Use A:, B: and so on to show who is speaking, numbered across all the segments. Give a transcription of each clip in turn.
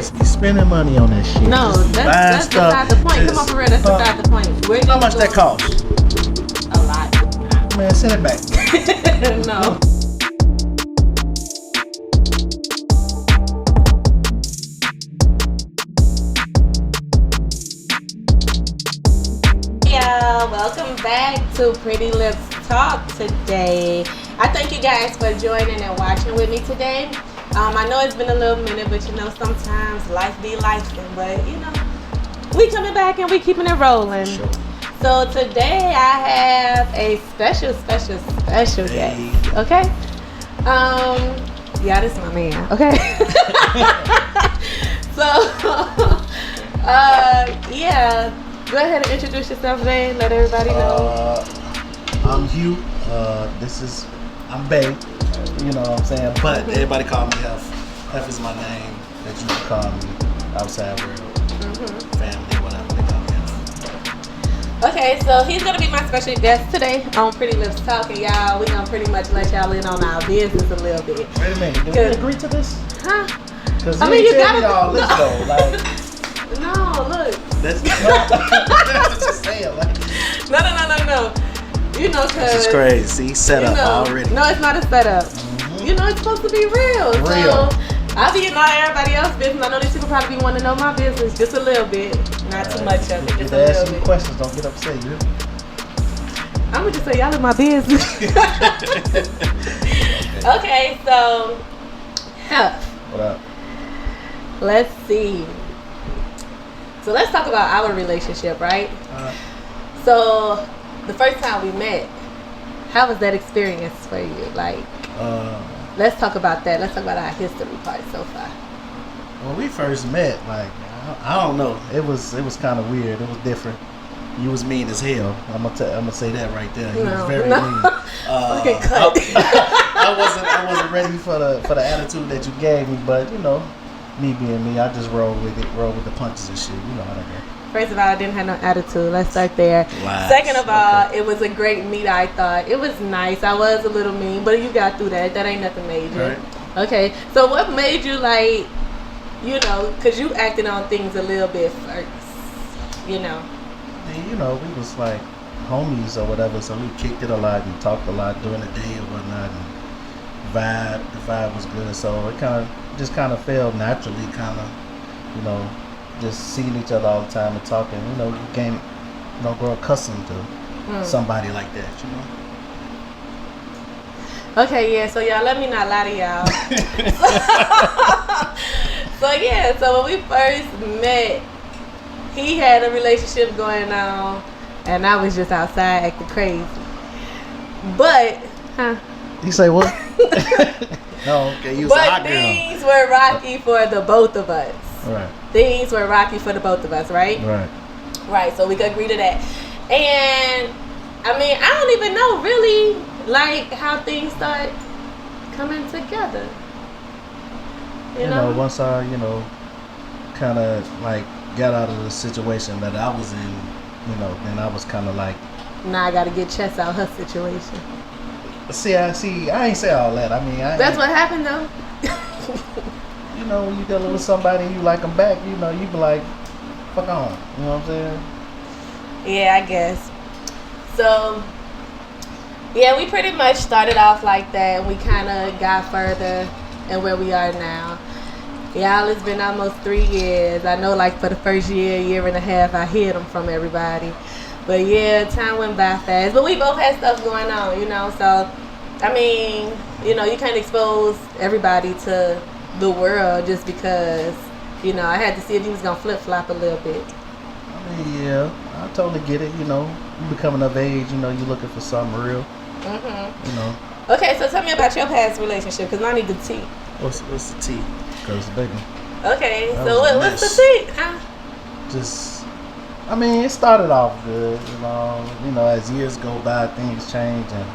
A: just be spending money on that shit.
B: No, that's beside the point. Come on, for real, that's beside the point.
A: How much that cost?
B: A lot.
A: Man, send it back.
B: No. Yeah, welcome back to Pretty Lips Talk today. I thank you guys for joining and watching with me today. I know it's been a little minute, but you know, sometimes life be life, but you know, we coming back and we keeping it rolling. Sure. So today I have a special guest. Okay? Yeah, this is my man. Okay? So, yeah. Go ahead and introduce yourself, Bae. Let everybody know.
A: I'm Hugh. I'm Bae. You know what I'm saying? But everybody call me Hef. Hef is my name that you can call me outside world. Family, whatever they call me Hef.
B: Okay, so he's going to be my special guest today on Pretty Lips Talk. And y'all, we're going to pretty much let y'all in on our business a little bit.
A: Wait a minute. Did we agree to this?
B: Huh?
A: Because you gotta y'all, let's go. Like,
B: no, look.
A: That's just saying. Like,
B: No. You know, cause
A: this is crazy. Set up already.
B: No, it's not a setup. You know, it's supposed to be real. So I be in all everybody else's business. I know these people probably be wanting to know my business just a little bit, not too much of it. Just a little bit.
A: Questions. Don't get upset. You.
B: I'm gonna just say y'all in my business. Okay, so
A: what up?
B: Let's see. So let's talk about our relationship, right? So the first time we met, how was that experience for you? Like, let's talk about that. Let's talk about our history part so far.
A: When we first met, like, I don't know. It was kind of weird. It was different. You was mean as hell. I'm gonna say that right there. You was very mean. I wasn't ready for the attitude that you gave me, but you know, me being me, I just roll with the punches and shit. You know how that goes.
B: First of all, I didn't have no attitude. Let's start there. Wow. Second of all, it was a great meet. I thought it was nice. I was a little mean, but you got through that. That ain't nothing major.
A: Right.
B: Okay. So what made you like, you know, because you acted on things a little bit first, you know.
A: And, you know, we was like homies or whatever, so we kicked it a lot and talked a lot during the day or whatnot. And the vibe was good, so it kind of fell naturally, you know, just seeing each other all the time and talking. You know, you can't, grow accustomed to somebody like that, you know.
B: Okay, yeah. So y'all, let me not lie to y'all. So when we first met, he had a relationship going on, and I was just outside acting crazy. But,
A: You say what? No, okay, you was a hot girl. But
B: things were rocky for the both of us.
A: Right.
B: Things were rocky for the both of us, right? Right, so we could agree to that. And, I mean, I don't even know really, like, how things start coming together. You know?
A: Once I, kind of, like, got out of the situation that I was in, then I was kind of like...
B: Now I got to get Chess out her situation.
A: See, I ain't say all that. I mean,
B: that's what happened, though.
A: When you dealing with somebody and you like them back, you be like, fuck on. You know what I'm saying?
B: Yeah, I guess. So, yeah, we pretty much started off like that, and we kind of got further and where we are now. Y'all, it's been almost 3 years. I know, like, for the first year and a half, I hid them from everybody. But, yeah, time went by fast. But we both had stuff going on, So, I mean, you can't expose everybody to the world just because, I had to see if he was going to flip-flop a little bit.
A: I mean, yeah, I totally get it. You becoming of age, you're looking for something real.
B: Okay, so tell me about your past relationship, because I need the tea.
A: What's the tea? Because, baby.
B: Okay, so what's the tea? Huh?
A: I mean, it started off good, as years go by, things change, and,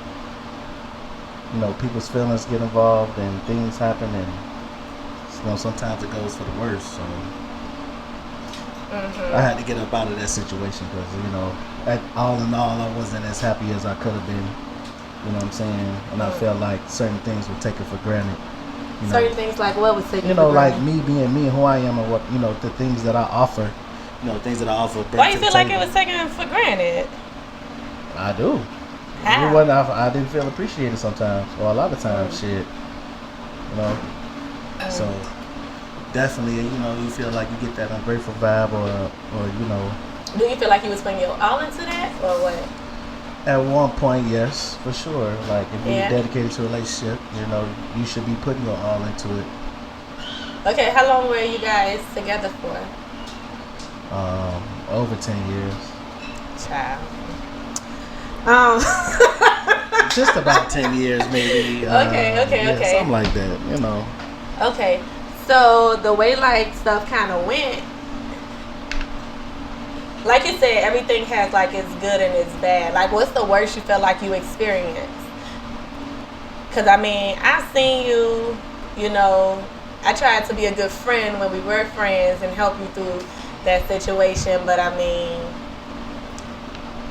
A: people's feelings get involved, and things happen, and, sometimes it goes for the worse, so I had to get up out of that situation, because, all in all, I wasn't as happy as I could have been, you know what I'm saying, and I felt like certain things were taken for granted, You know,
B: certain things like what was taken
A: you
B: for
A: know, like
B: granted?
A: me being me and who I am and what the things that I offer. Things that I offer. Bring
B: Why
A: to
B: you
A: the
B: feel like it
A: table.
B: was taken for granted?
A: I do. It
B: How?
A: wasn't. I didn't feel appreciated sometimes, or a lot of times. Shit. So definitely, you feel like you get that ungrateful vibe, or.
B: Do you feel like you was putting your all into that, or what?
A: At one point, yes, for sure. Like if you're
B: Yeah.
A: dedicated to a relationship, you should be putting your all into it.
B: Okay, how long were you guys together for?
A: Over 10 years.
B: Child.
A: Just about 10 years, maybe.
B: Okay.
A: Something like that.
B: Okay, so the way like stuff kind of went, like you said, everything has like its good and its bad. Like, what's the worst you felt like you experienced? Cause I mean, I seen you. I tried to be a good friend when we were friends and help you through that situation. But I mean,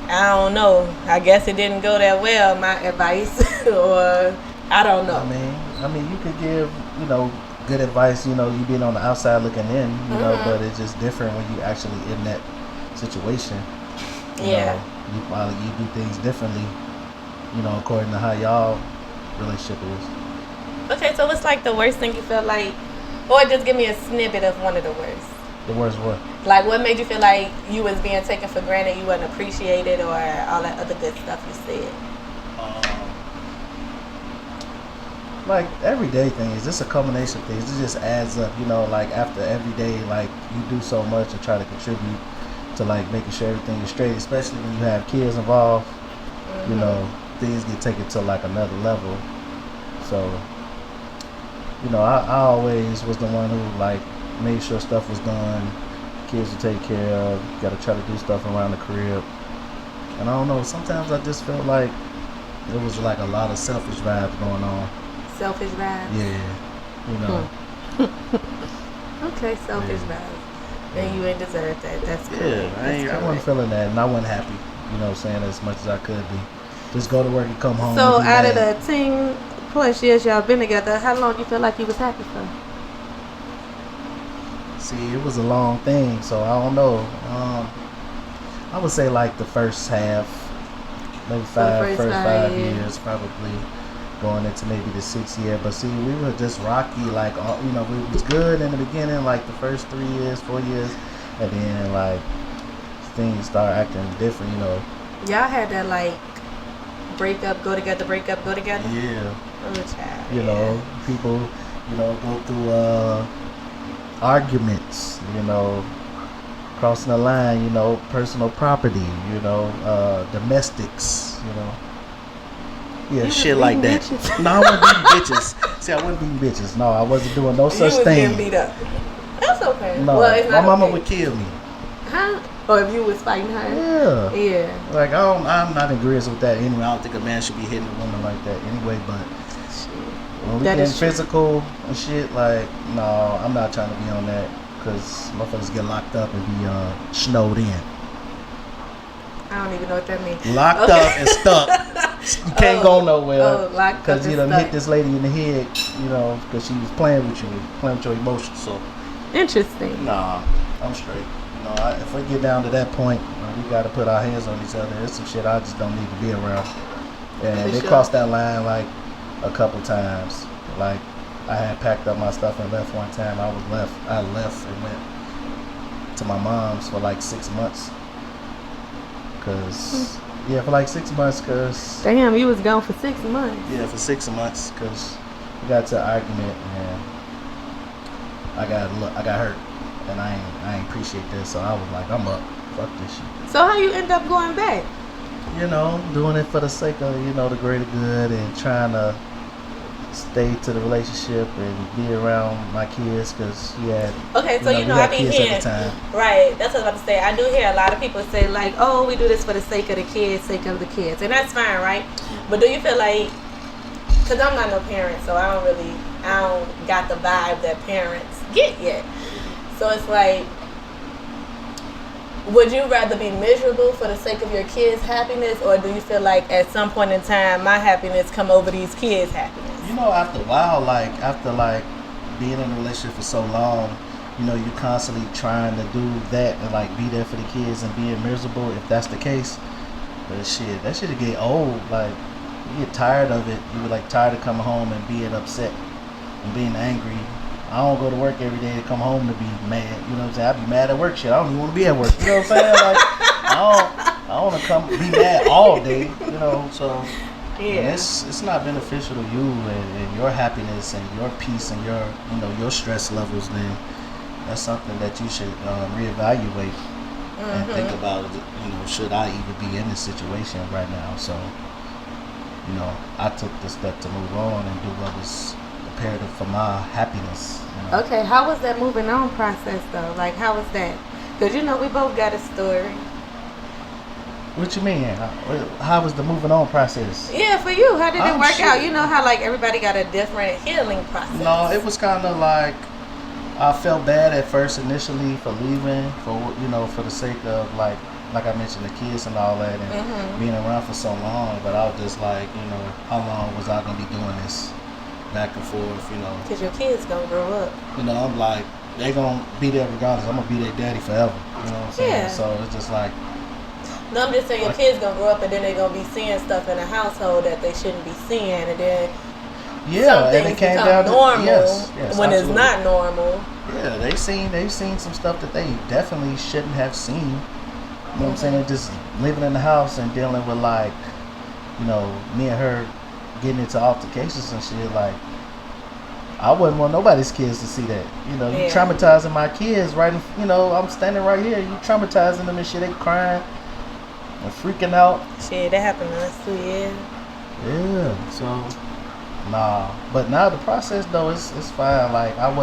B: I don't know. I guess it didn't go that well. My advice, or I don't know.
A: I mean, you could give, good advice. You being on the outside looking in. But it's just different when you actually in that situation.
B: Yeah.
A: You do things differently. According to how y'all relationship is.
B: Okay, so what's like the worst thing you felt like, or just give me a snippet of one of the worst.
A: The worst what?
B: Like, what made you feel like you was being taken for granted, you wasn't appreciated, or all that other good stuff you said?
A: Like everyday things, it's a combination of things. It just adds up, like after every day, like you do so much to try to contribute to like making sure everything is straight, especially when you have kids involved. Things get taken to like another level. So, I always was the one who like made sure stuff was done, kids were taken care of, got to try to do stuff around the crib. And I don't know, sometimes I just felt like it was like a lot of selfish vibes going on.
B: Selfish vibes?
A: Yeah,
B: Okay, selfish vibes. And you ain't deserve that. That's cool.
A: Yeah, I wasn't feeling that, and I wasn't happy, saying as much as I could be. Just go to work and come home.
B: So,
A: and be
B: out
A: mad.
B: of the 10+ years y'all been together, how long you feel like you was happy for?
A: See, it was a long thing, so I don't know. I would say like the first half, maybe first 5 years, probably going into maybe the 6th year. But see, we were just rocky, like we was good in the beginning, like the first 3 years, 4 years, and then like things start acting different,
B: Y'all had that like break up, go together, break up, go together.
A: Yeah.
B: Oh, child.
A: People, go through arguments, crossing the line, personal property, domestics, Yeah, shit like that.
B: Bitches.
A: No, I wasn't beating bitches. See, I wasn't beating bitches. No, I wasn't doing no such
B: you was
A: thing.
B: getting beat up. That's okay.
A: No,
B: well, it's
A: my
B: not
A: mama
B: okay.
A: would kill me.
B: Huh? Or if you was fighting her? Yeah.
A: Like I'm not in agreement with that anyway. I don't think a man should be hitting a woman like that anyway. But when we
B: That
A: getting
B: is true.
A: physical and shit, like no, I'm not trying to be on that because motherfuckers get locked up and be snowed in.
B: I don't even know what that means.
A: Locked up and stuck. You can't go nowhere.
B: Locked up
A: Because you
B: and
A: done
B: stuck.
A: hit this lady in the head, because she was playing with you, playing with your emotions. So,
B: Interesting.
A: nah, I'm straight. If we get down to that point, we got to put our hands on each other. There's some shit I just don't need to be around. And they crossed that line like a couple times. Like I had packed up my stuff and left one time. I left and went to my mom's for like 6 months. For like 6 months, cause
B: Damn, you was gone for 6 months.
A: yeah, for 6 months, cause we got to an argument and I got hurt, and I ain't appreciate this, so I was like, I'm up, fuck this shit.
B: So how you end up going back?
A: Doing it for the sake of the greater good and trying to stay to the relationship and be around my kids, cause he had
B: Okay, so
A: we
B: I
A: had
B: be
A: kids
B: hearing,
A: at the time.
B: right? That's what I was about to say. I do hear a lot of people say like, "Oh, we do this for the sake of the kids, and that's fine, right? But do you feel like, because I'm not no parent, so I don't got the vibe that parents get yet. So it's like, would you rather be miserable for the sake of your kids' happiness, or do you feel like at some point in time my happiness come over these kids' happiness?
A: You know, after a while, after being in a relationship for so long, you constantly trying to do that and be there for the kids and being miserable. If that's the case, but shit, that shit get old. Like you get tired of it. You get tired of coming home and being upset and being angry. I don't go to work every day to come home to be mad. You know what I'm saying? I be mad at work. Shit, I don't even want to be at work. You know what I'm saying? I don't want to come be mad all day. So
B: Yeah.
A: it's not beneficial to you and your happiness and your peace and your stress levels. Then that's something that you should reevaluate and think about. Should I even be in this situation right now? So I took the step to move on and do what was imperative for my happiness.
B: Okay, how was that moving on process though? Like, how was that? Because we both got a story.
A: What you mean? How was the moving on process?
B: Yeah, for you, how did it work
A: Shit.
B: out? You know how everybody got a different healing process.
A: No, it was kind of I felt bad at first initially for leaving for the sake of like I mentioned the kids and all that and being around for so long. But I was just how long was I gonna be doing this back and forth?
B: Because your kids gonna grow up.
A: I'm like they gonna be there regardless. I'm gonna be their daddy forever. You know what I'm saying?
B: Yeah.
A: So it's just like.
B: No, I'm just saying your kids gonna grow up and then they're gonna be seeing stuff in the household that they shouldn't be seeing, and then some
A: and
B: things
A: it came
B: become
A: down to
B: normal
A: yes,
B: when
A: absolutely.
B: it's not normal.
A: Yeah, they've seen some stuff that they definitely shouldn't have seen. You know what I'm saying? Just living in the house and dealing with me and her getting into altercations and shit. I wouldn't want nobody's kids to see that. You traumatizing my kids right. I'm standing right here. You traumatizing them and shit. They crying and freaking out.
B: Shit, that happened to us too. Yeah.
A: Yeah. So nah, but now the process though it's fine. I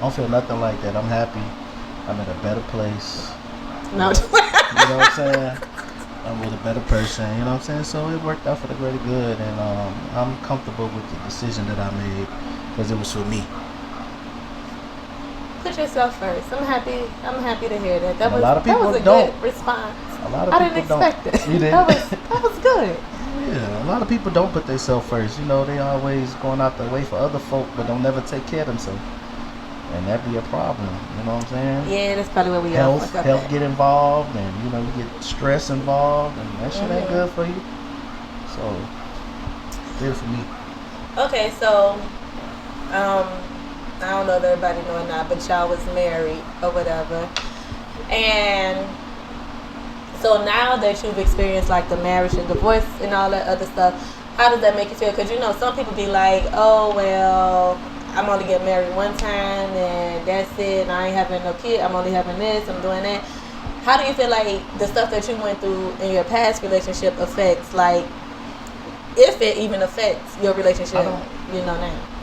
A: don't feel nothing like that. I'm happy. I'm in a better place.
B: No.
A: You know what I'm saying? I'm with a better person. You know what I'm saying? So it worked out for the greater good, and I'm comfortable with the decision that I made because it was for me.
B: Put yourself first. I'm happy to hear that.
A: A lot of people
B: that was a
A: don't.
B: good response.
A: A lot of
B: I
A: people
B: didn't
A: don't.
B: expect it.
A: You didn't?
B: That was good.
A: Yeah, a lot of people don't put themselves first. They always going out their way for other folk, but don't never take care of themselves. And that'd be a problem. You know what I'm saying?
B: Yeah, that's probably where we are.
A: Health get involved, and you get stress involved, and that shit ain't good for you. So, good for me.
B: Okay, so I don't know if everybody know or not, but y'all was married or whatever, and so now that you've experienced the marriage and divorce and all that other stuff, how does that make you feel? Because some people be like, oh well, I'm only getting married one time and that's it, and I ain't having no kid, I'm only having this, I'm doing that. How do you feel like the stuff that you went through in your past relationship affects, if it even affects your relationship, now?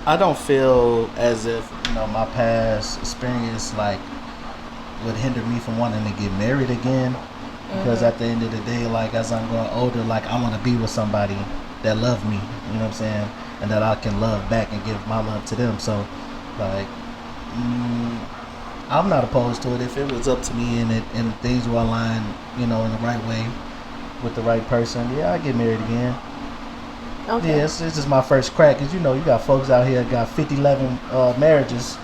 A: I don't feel as if, my past experience, would hinder me from wanting to get married again. Because at the end of the day, as I'm growing older, I want to be with somebody that love me, you know what I'm saying? And that I can love back and give my love to them. So, I'm not opposed to it. If it was up to me and things were aligned, in the right way with the right person, yeah, I'd get married again.
B: Okay.
A: Yeah, it's just my first crack. Because, you got folks out here that got 11 marriages.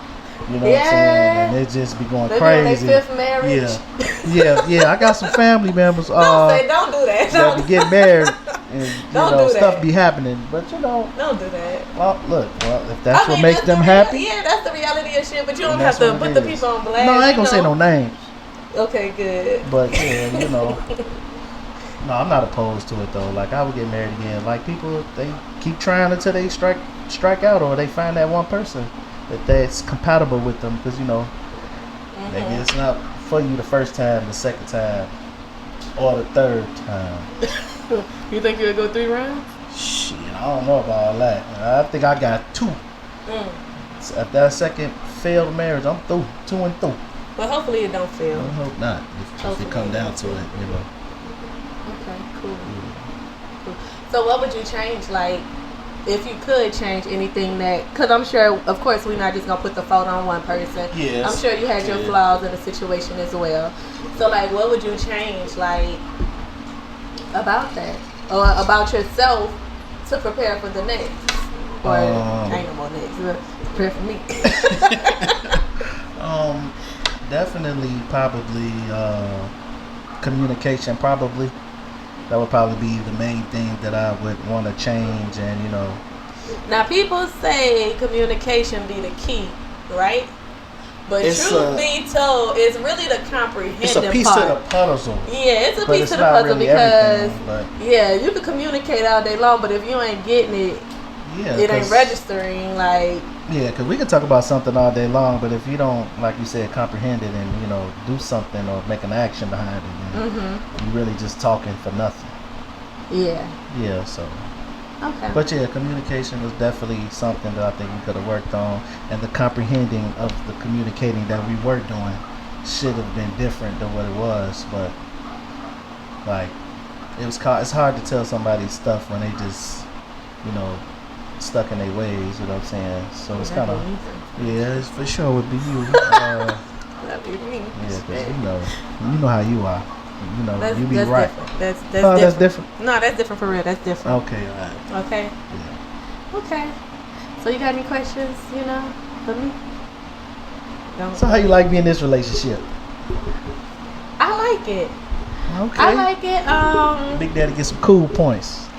A: You know what I'm saying? And they just be going crazy.
B: Their fifth marriage.
A: Yeah. I got some family members.
B: Don't do that.
A: That be getting married, and
B: Don't do
A: stuff
B: that.
A: be happening. But
B: don't do that.
A: Well, look, if that's what makes them happy.
B: Yeah, that's the reality of shit. But you don't have to put the people on blast.
A: No, I ain't gonna say no names.
B: Okay, good.
A: But yeah, no, I'm not opposed to it though. I would get married again. People, they keep trying until they strike out, or they find that one person that's compatible with them, because maybe it's not for you the first time, the second time, or the third time.
B: You think you'll go 3 rounds?
A: Shit, I don't know about all that. I think I got 2. So after that second failed marriage, I'm through. 2 and through.
B: Well, hopefully it don't fail.
A: I hope not. If it come down to it,
B: Okay, cool. So what would you change, if you could change anything because I'm sure, of course, we're not just going to put the fault on one person.
A: Yes.
B: I'm sure you had your flaws in the situation as well. So, what would you change, about that? Or about yourself to prepare for the next? Or ain't no more next. Prayer for me.
A: Definitely, probably communication. Probably that would probably be the main thing that I would want to change. And
B: Now, people say communication be the key, right? But truth be told, it's really the comprehending
A: it's a piece
B: part.
A: of the puzzle.
B: Yeah, it's a
A: But
B: piece
A: it's
B: of the
A: not
B: puzzle
A: really
B: because
A: everything,
B: you can communicate all day long, but if you ain't getting it, it ain't registering. Like
A: because we can talk about something all day long, but if you don't, like you said, comprehend it and do something or make an action behind it, then you really just talking for nothing.
B: Yeah.
A: Yeah. So.
B: Okay.
A: But yeah, communication was definitely something that I think we could have worked on, and the comprehending of the communicating that we were doing should have been different than what it was. But like, it's hard to tell somebody stuff when they just, stuck in their ways. You know what I'm saying? So it's kind of it's for sure would be you.
B: That'd be me.
A: Yeah, because you know how you are. You be
B: that's
A: right.
B: Different. That's
A: That's different.
B: No, that's different for real. That's different.
A: Okay, all right.
B: Okay.
A: Yeah.
B: Okay. So you got any questions? For me?
A: So how you like being in this relationship?
B: I like it.
A: Okay.
B: I like it.
A: Big Daddy get some cool points.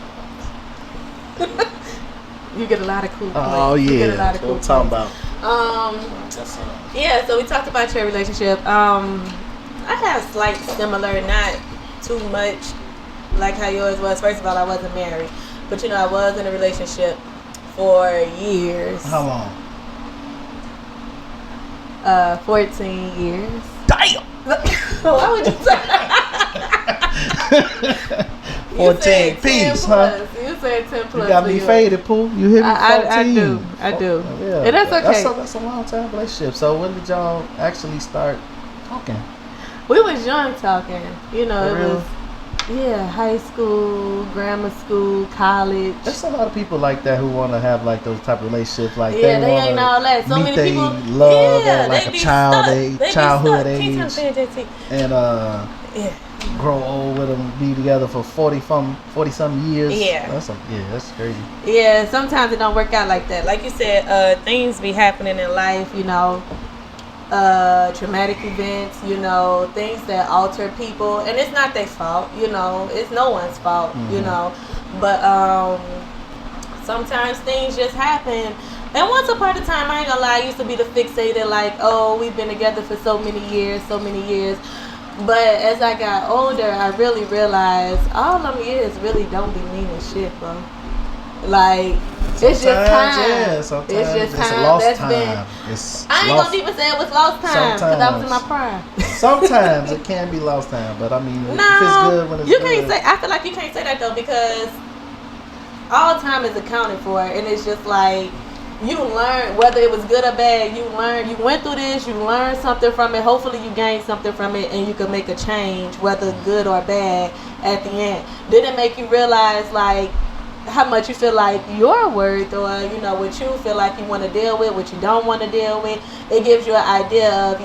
B: You get a lot of cool points.
A: Oh yeah.
B: You get a lot of cool
A: what I'm talking
B: points.
A: about.
B: Yeah. So we talked about your relationship. I have slight similar, not too much like how yours was. First of all, I wasn't married, but I was in a relationship for years.
A: How long?
B: 14 years.
A: Damn.
B: Why would you say?
A: 14 piece, huh?
B: You said 10 plus.
A: You got me faded, Pooh. You hit me 14.
B: I do.
A: Yeah,
B: And that's okay.
A: That's a long time relationship. So when did y'all actually start talking?
B: We was young talking. It
A: real?
B: was high school, grammar school, college.
A: There's a lot of people like that who want to have like those type of relationships. Like
B: they ain't all that. So many people
A: love at like a childhood age, and grow old with them, be together for 40 something years.
B: Yeah,
A: that's crazy.
B: Yeah, sometimes it don't work out like that. Like you said, things be happening in life. Traumatic events, things that alter people, and it's not their fault, it's no one's fault, but sometimes things just happen. And once upon a time, I ain't gonna lie, I used to be the fixated, like, oh, we've been together for so many years, but as I got older, I really realized all them years really don't be meaning shit, bro. Like, it's just time.
A: Yeah, sometimes
B: it's just time.
A: It's lost
B: That's
A: time.
B: been. I ain't gonna even say it was lost time because I was in my prime.
A: Sometimes it can be lost time, but I mean,
B: no,
A: if it's good when it's
B: you
A: good.
B: can't say. I feel like you can't say that though, because all time is accounted for, and it's just like you learn, whether it was good or bad. You went through this. You learned something from it. Hopefully, you gained something from it, and you can make a change, whether good or bad. At the end, did it make you realize like how much you feel like you're worth, or what you feel like you want to deal with, what you don't want to deal with? It gives you an idea of,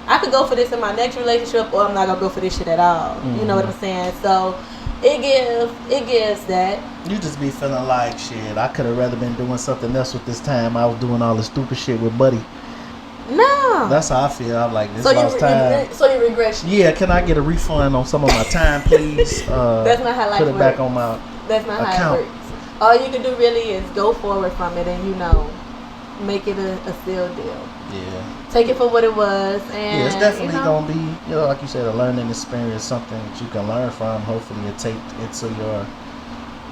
B: I could go for this in my next relationship, or I'm not gonna go for this shit at all. You know what I'm saying? So it gives that.
A: You just be feeling like shit. I could have rather been doing something else with this time. I was doing all the stupid shit with Buddy.
B: No,
A: that's how I feel. I'm like, this
B: so
A: lost time.
B: So you regret?
A: Yeah, can I get a refund on some of my time, please?
B: That's not how life
A: put it
B: works.
A: Back on my.
B: That's not
A: account.
B: How it works. All you can do really is go forward from it and, make it a sealed deal.
A: Yeah.
B: Take it for what it was. And
A: it's definitely going to be, like you said, a learning experience, something that you can learn from. Hopefully it take into your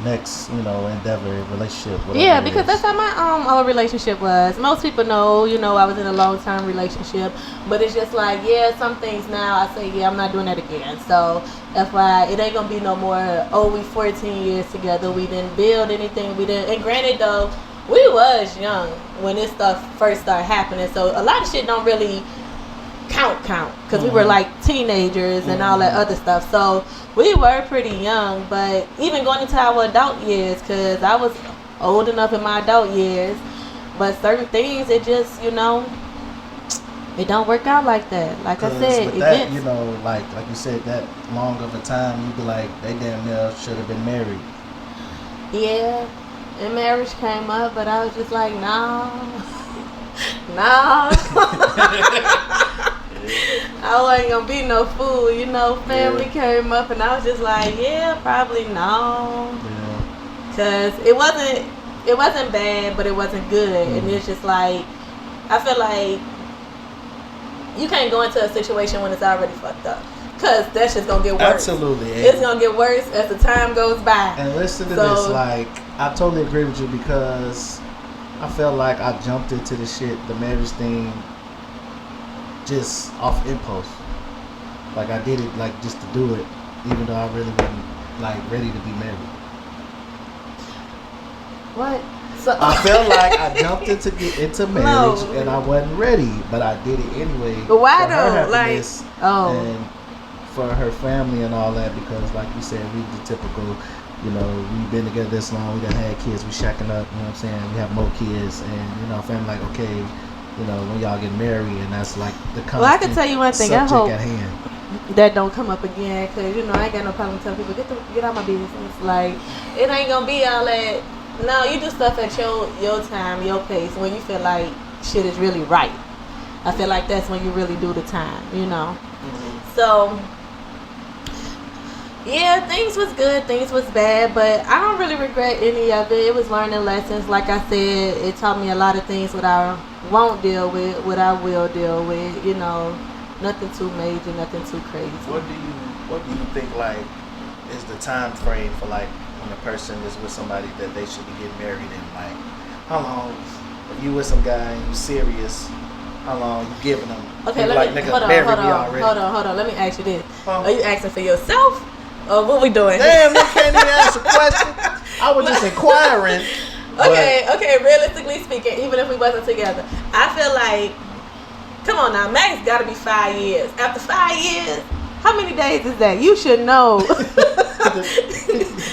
A: next, endeavor, relationship.
B: Yeah, because that's how my our relationship was. Most people know, I was in a long-term relationship, but it's just like, some things now I say, I'm not doing that again. So FYI, it ain't gonna be no more. Oh, we 14 years together. We didn't build anything. We didn't. And granted, though, we was young when this stuff first started happening. So a lot of shit don't really count because we were like teenagers and all that other stuff. So we were pretty young, but even going into our adult years, because I was old enough in my adult years, but certain things, it just, it don't work out like that. Like I said,
A: with that, like you said, that long of a time, you'd be like, they damn near should have been married.
B: Yeah. and marriage came up, but I was just like, no, no. I wasn't gonna be no fool, you know. Family came up, and I was just like, yeah, probably no, cause it wasn't bad, but it wasn't good, and it's just like I feel like you can't go into a situation when it's already fucked up. Cause that's just gonna get worse.
A: Absolutely,
B: it's gonna get worse as the time goes by.
A: And listen to this, like I totally agree with you because I felt like I jumped into the marriage thing, just off impulse. Like I did it like just to do it, even though I really wasn't like ready to be married.
B: What? So
A: I felt like I jumped into marriage and I wasn't ready, but I did it anyway.
B: But why
A: for her
B: though? Like,
A: and for her family and all that, because like you said, we the typical, you know, we've been together this long, we done had kids, we shacking up, you know what I'm saying? We have more kids, and you know, family like, okay, you know, when y'all get married, and that's like the constant
B: well, I can tell you one thing. I hope
A: at hand.
B: that don't come up again, cause you know I ain't got no problem telling people get out my business. Like it ain't gonna be all that. No, you do stuff at your time, your pace, when you feel like shit is really right. I feel like that's when you really do the time, you know. So yeah, things was good, things was bad, but I don't really regret any of it. It was learning lessons. Like I said, it taught me a lot of things what I won't deal with, what I will deal with. You know, nothing too major, nothing too crazy.
A: What do you think like is the time frame for like when a person is with somebody that they should be getting married in? Like how long? If you with some guy and you serious, how long you giving them?
B: Okay,
A: hold
B: on. Let me ask you this: Are you asking for yourself? Oh, what we doing?
A: Damn, you can't even answer a question. I was just inquiring.
B: Okay. Realistically speaking, even if we wasn't together, I feel like, come on now, max got to be 5 years. After 5 years, how many days is that? You should know.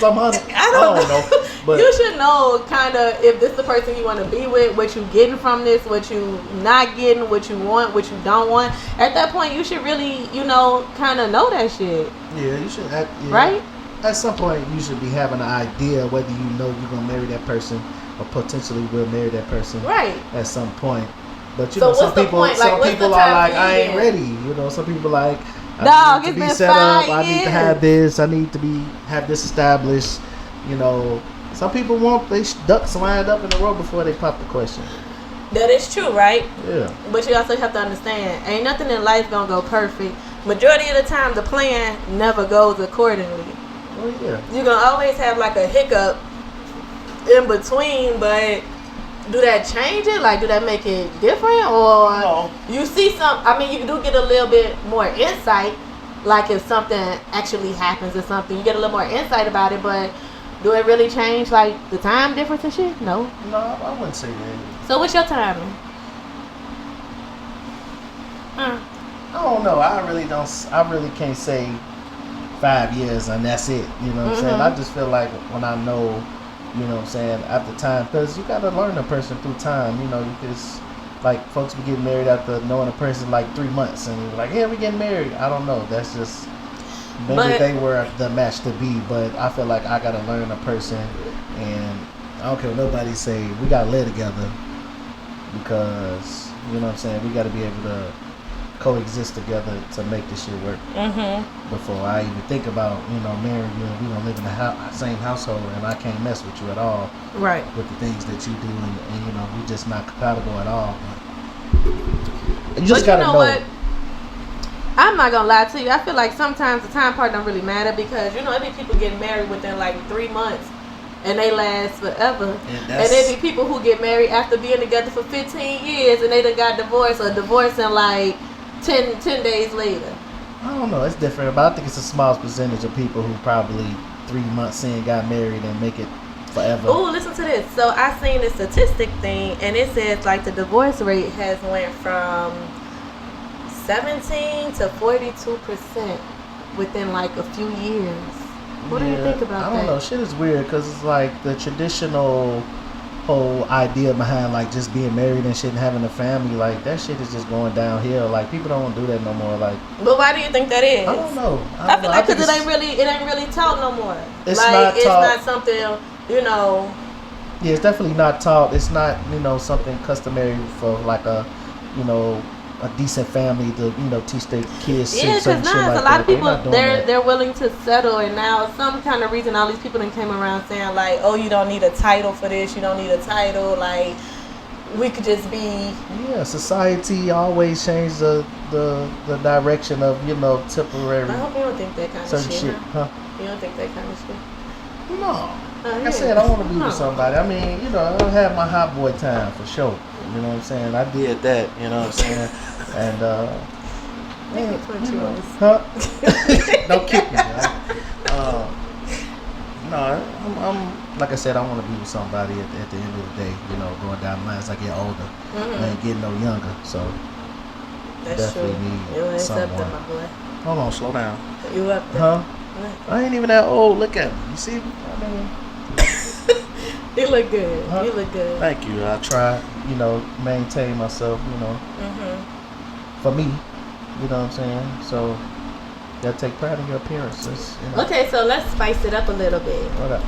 A: Some hundred. I don't know. But
B: you should know kind of if this is the person you want to be with, what you getting from this, what you not getting, what you want, what you don't want. At that point, you should really, you know, kind of know that shit.
A: Yeah, you should.
B: Right?
A: At some point, you should be having an idea whether you know you're going to marry that person or potentially will marry that person.
B: Right.
A: At some point. But you
B: so
A: know, some people are like, I ain't ready. You know, some people like, I need to be set up. I need to have this. I need to have this established. You know, some people want they ducks lined up in a row before they pop the question.
B: That is true, right?
A: Yeah.
B: But you also have to understand, ain't nothing in life gonna go perfect. Majority of the time, the plan never goes accordingly.
A: Oh yeah.
B: You're gonna always have like a hiccup in between, but do that change it? Like, do that make it different? Or
A: no.
B: You see some, I mean, you do get a little bit more insight, like if something actually happens or something, you get a little more insight about it, but do it really change, like, the time difference and shit? No.
A: No, I wouldn't say that.
B: So what's your timing?
A: I don't know. I really can't say 5 years and that's it. You know what I'm saying? I just feel like when I know, you know what I'm saying, after time, because you got to learn a person through time. You know, you just, like, folks be getting married after knowing a person like 3 months and you're like, yeah, we getting married. I don't know. That's just, maybe they were the match to be, but I feel like I got to learn a person, and I don't care what nobody say, we got to live together because, you know what I'm saying, we got to be able to coexist together to make this shit work. Before I even think about, you know, marrying you and we don't live in the same household and I can't mess with you at all.
B: Right.
A: With the things that you do and you know, we just not compatible at all. You just gotta know.
B: What? I'm not gonna lie to you. I feel like sometimes the time part don't really matter because, you know, there be people getting married within like 3 months and they last forever. And there be people who get married after being together for 15 years and they done got divorced or divorcing like 10 days later.
A: I don't know. It's different, but I think it's a small percentage of people who probably 3 months in got married and make it forever.
B: Oh, listen to this. So I seen this statistic thing, and it says like the divorce rate has went from 17 to 42% within like a few years. What do you think about that?
A: I don't know. Shit is weird because it's like the traditional whole idea behind like just being married and shit and having a family, like that shit is just going downhill. Like people don't do that no more. Like,
B: but why do you think that is?
A: I don't know.
B: I feel like because it ain't really taught no more.
A: It's
B: like
A: not
B: it's
A: taught.
B: Not something, you know.
A: Yeah, it's definitely not taught. It's not, something customary for like you know, a decent family to, teach their kids
B: Yeah,
A: certain
B: because
A: shit
B: now
A: like
B: a lot
A: that.
B: of
A: They're
B: people
A: not doing
B: they're
A: that.
B: they're willing to settle, and now some kind of reason all these people that came around saying like, oh, you don't need a title for this, you don't need a title, like we could just be.
A: Yeah, society always change the direction of, temporary
B: I hope you don't think that kind of
A: certain
B: shit,
A: shit,
B: huh?
A: huh?
B: You don't think that kind of shit?
A: No.
B: Oh,
A: Like I
B: yeah.
A: said, I want to be with
B: No.
A: somebody. I mean, I had my hot boy time for sure. You know what I'm saying? I did that, you know what I'm saying? And,
B: They can punch you in this.
A: huh? Don't kick me, right? No, I'm like I said, I want to be with somebody at the end of the day, going down the line as I get older. I ain't getting no younger, so
B: That's true.
A: definitely need
B: You ain't up there,
A: someone.
B: my boy.
A: Hold on, slow down.
B: You up there.
A: Huh? I ain't even that old. Look at me. You see me? I mean,
B: You look good.
A: Huh?
B: You look good.
A: thank you. I try, maintain myself, for me. You know what I'm saying? So, you gotta take pride in your appearances.
B: Okay, so let's spice it up a little bit.
A: What up?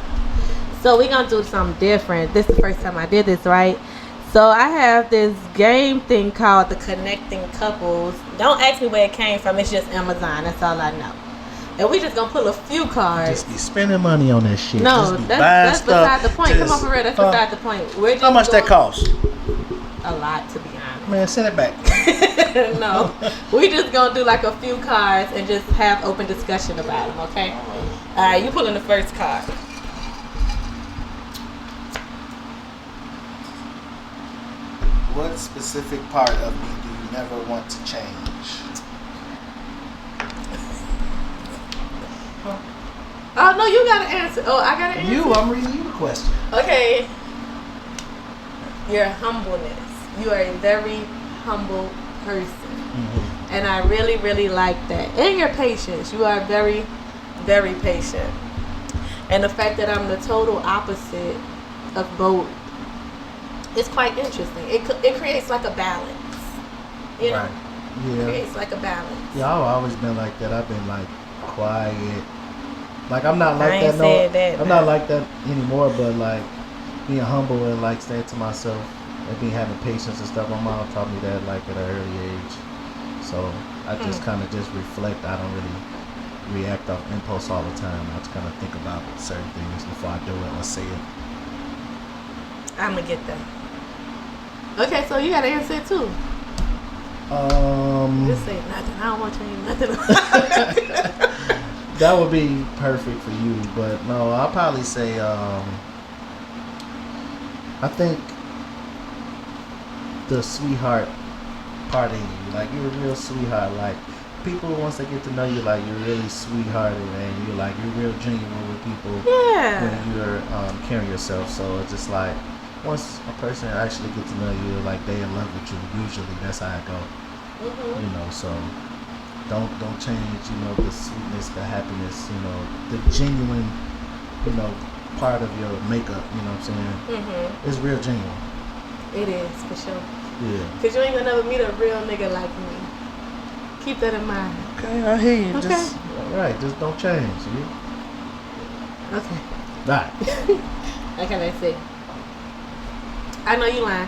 B: So we're gonna do something different. This is the first time I did this, right? So I have this game thing called the Connecting Couples. Don't ask me where it came from. It's just Amazon. That's all I know. And we just gonna pull a few cards.
A: Just be spending money on that shit.
B: No,
A: Just be
B: that's
A: buying stuff.
B: beside the point. Come on,
A: Just-
B: for real. That's beside the point. We're just
A: How much that cost?
B: A lot, to be honest.
A: Man, send it back.
B: No, we just gonna do like a few cards and just have open discussion about them. Okay. All right, you pulling the first card.
A: What specific part of me do you never want to change?
B: Oh no, you gotta answer. Oh, I gotta answer.
A: I'm reading you the question.
B: Okay. Your humbleness. You are a very humble person. And I really, really like that. And your patience. You are very, very patient. And the fact that I'm the total opposite of both is quite interesting. It creates like a balance. You know?
A: Right.
B: It
A: Yeah.
B: creates like a balance.
A: Yeah, I've always been like that. I've been like quiet. Like I'm not
B: I
A: like
B: ain't
A: that. No,
B: said that,
A: I'm
B: man.
A: not like that anymore. But like being humble and like staying to myself and being having patience and stuff. My mom taught me that like at an early age. So I just kind of just reflect. I don't really react off impulse all the time. I just kind of think about certain things before I do it or say it.
B: I'm gonna get that. Okay, so you gotta answer it too. Just say nothing. I don't want to change nothing.
A: That would be perfect for you, but no, I'll probably say I think the sweetheart part in you. Like you're a real sweetheart. Like people once they get to know you, like you're really sweethearted and you're real genuine with people
B: Yeah.
A: when you're carrying yourself. So it's just like once a person actually gets to know you, like they in love with you. Usually that's how it go. So don't change, the sweetness, the happiness, the genuine, part of your makeup, you know what I'm saying? It's real genuine.
B: It is, for sure.
A: Yeah.
B: Because you ain't gonna never meet a real nigga like me. Keep that in mind.
A: Okay, I hear you.
B: Okay.
A: Just don't change, see?
B: Okay.
A: Right.
B: Okay, let's see. I know you lying.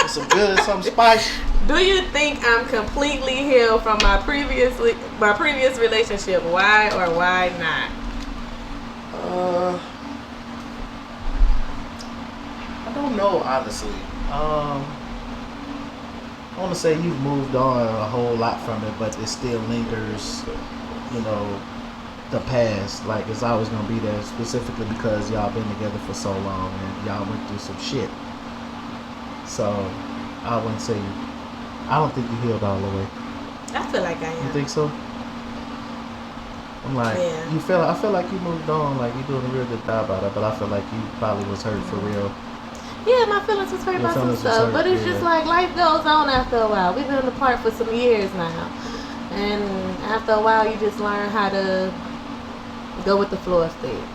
A: Some good, some spice.
B: Do you think I'm completely healed from my previous relationship? Why or why not?
A: I don't know, honestly. I want to say you've moved on a whole lot from it, but it still lingers, the past. Like it's always gonna be there, specifically because y'all been together for so long and y'all went through some shit. So I wouldn't say. I don't think you healed all the way.
B: I feel like I am.
A: You think so? I'm like,
B: Yeah.
A: I feel like you moved on, like you're doing a real good job about it, but I feel like you probably was hurt for real.
B: Yeah, my feelings was hurt
A: Your
B: by some
A: feelings was
B: stuff,
A: hurt,
B: but it's
A: yeah.
B: just like life goes on after a while. We've been apart for some years now, and after a while, you just learn how to go with the flow of things.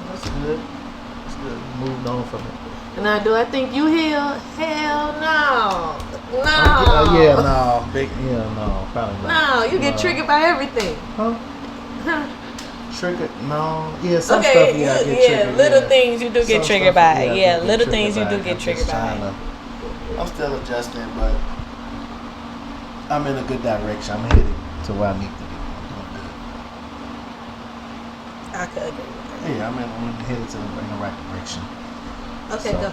A: That's good. That's good. You moved on from it.
B: And now, do I think you healed? Hell no. No.
A: No, probably not.
B: No, you get triggered by everything.
A: Huh? Triggered? No. Yeah, some
B: Okay,
A: stuff. Yeah, I get triggered.
B: little
A: yeah.
B: things you do get
A: Some
B: triggered
A: stuff,
B: by.
A: I
B: Yeah,
A: do
B: little
A: get
B: things you
A: triggered
B: do
A: by.
B: get triggered by.
A: I'm still adjusting, but I'm in a good direction. I'm headed to where I need to be. I'm doing
B: I could agree with
A: good. Yeah, I'm headed in the right direction.
B: that. Okay,
A: So.
B: go.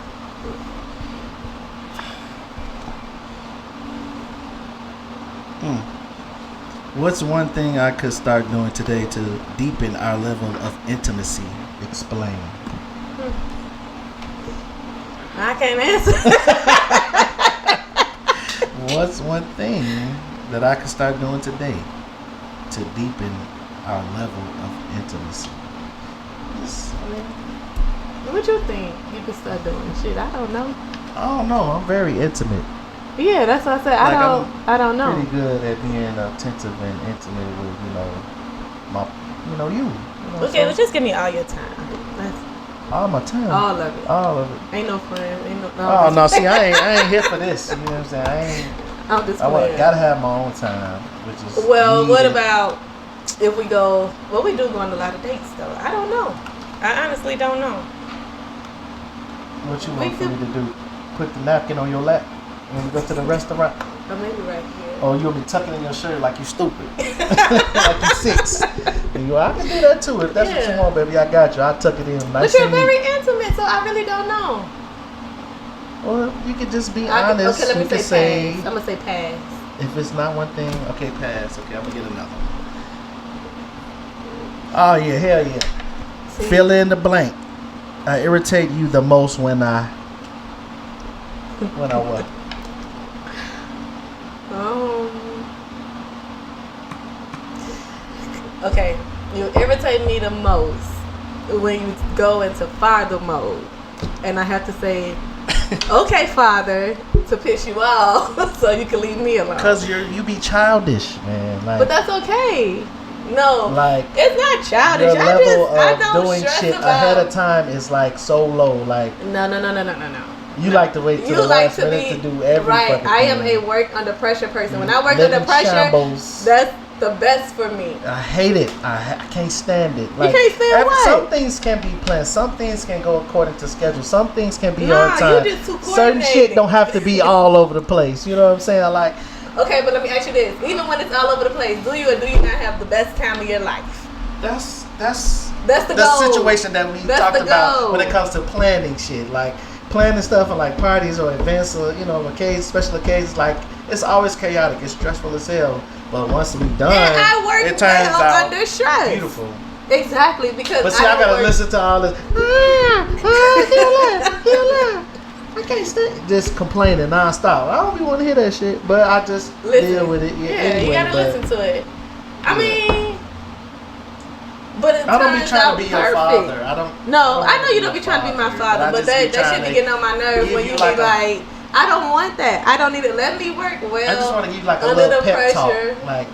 A: What's one thing I could start doing today to deepen our level of intimacy? Explain.
B: I can't answer.
A: What's one thing that I could start doing today to deepen our level of intimacy?
B: What you think you could start doing? Shit, I don't know.
A: I don't know. I'm very intimate.
B: Yeah, that's what I said. I don't know.
A: Pretty good at being attentive and intimate with, you.
B: Okay, well, just give me all your time. That's
A: All my time.
B: all of it.
A: All of it.
B: Ain't no friend. Ain't no.
A: Oh no! See, I ain't here for this. You know what I'm saying?
B: I'm just playing.
A: Gotta have my own time, which is.
B: Well, what
A: needed.
B: about if we go? Well, we do go on a lot of dates, though. I don't know. I honestly don't know.
A: What you want for me to do? Put the napkin on your lap when we go to the restaurant?
B: Or maybe right here.
A: Or you'll be tucking in your shirt like you stupid, like you 6. And I can do that too if that's what you want, baby. I got you. I'll tuck it in nice.
B: But you're very intimate, so I really don't know.
A: Well, you can just be honest.
B: Okay, let me
A: you
B: say pass. I'm gonna say pass.
A: If it's not one thing, okay, pass. Okay, I'm gonna get another one. Oh yeah, hell yeah.
B: See?
A: Fill in the blank. I irritate you the most when I what?
B: Okay, you irritate me the most when you go into father mode, and I have to say, "Okay, father," to piss you off, so you can leave me alone.
A: Because you be childish, man. Like,
B: but that's okay. No,
A: like
B: it's not childish.
A: your level
B: I
A: of
B: don't
A: doing
B: stress
A: shit
B: about.
A: ahead of time is like so low. Like
B: No.
A: you like to wait till the last minute to do every
B: right.
A: fucking
B: I am
A: thing.
B: a work under pressure person. When I work
A: Living
B: under pressure,
A: shambles.
B: that's the best for me.
A: I hate it. I can't stand it. Like,
B: you can't stand what?
A: Some things can be planned. Some things can go according to schedule. Some things can be
B: Nah,
A: on time.
B: you just too
A: Certain shit
B: coordinated.
A: don't have to be all over the place. You know what I'm saying? Like,
B: Okay, but let me ask you this: even when it's all over the place, do you or do you not have the best time of your life?
A: that's
B: the goal.
A: situation that we
B: That's
A: talked
B: the
A: about
B: goal.
A: when it comes to planning shit. Like planning stuff and like parties or events or occasions, special occasions. Like it's always chaotic. It's stressful as hell. But once we done,
B: And I work
A: it turns
B: well
A: out
B: under stress.
A: beautiful.
B: Exactly, because
A: But see, I gotta
B: work.
A: listen to all this. I can't stand just complaining nonstop. I don't even want to hear that shit, but I just deal with it. Anyway,
B: you gotta listen to it. I mean, but it
A: I don't be
B: turns
A: trying
B: out
A: to be your
B: perfect.
A: father. I
B: know you don't be trying to be my father, but that shit be getting on my nerves when you be like, I don't want that. I don't need it. Let me work well.
A: I just want to give you like a
B: under
A: little
B: the
A: pep
B: pressure.
A: talk. Like,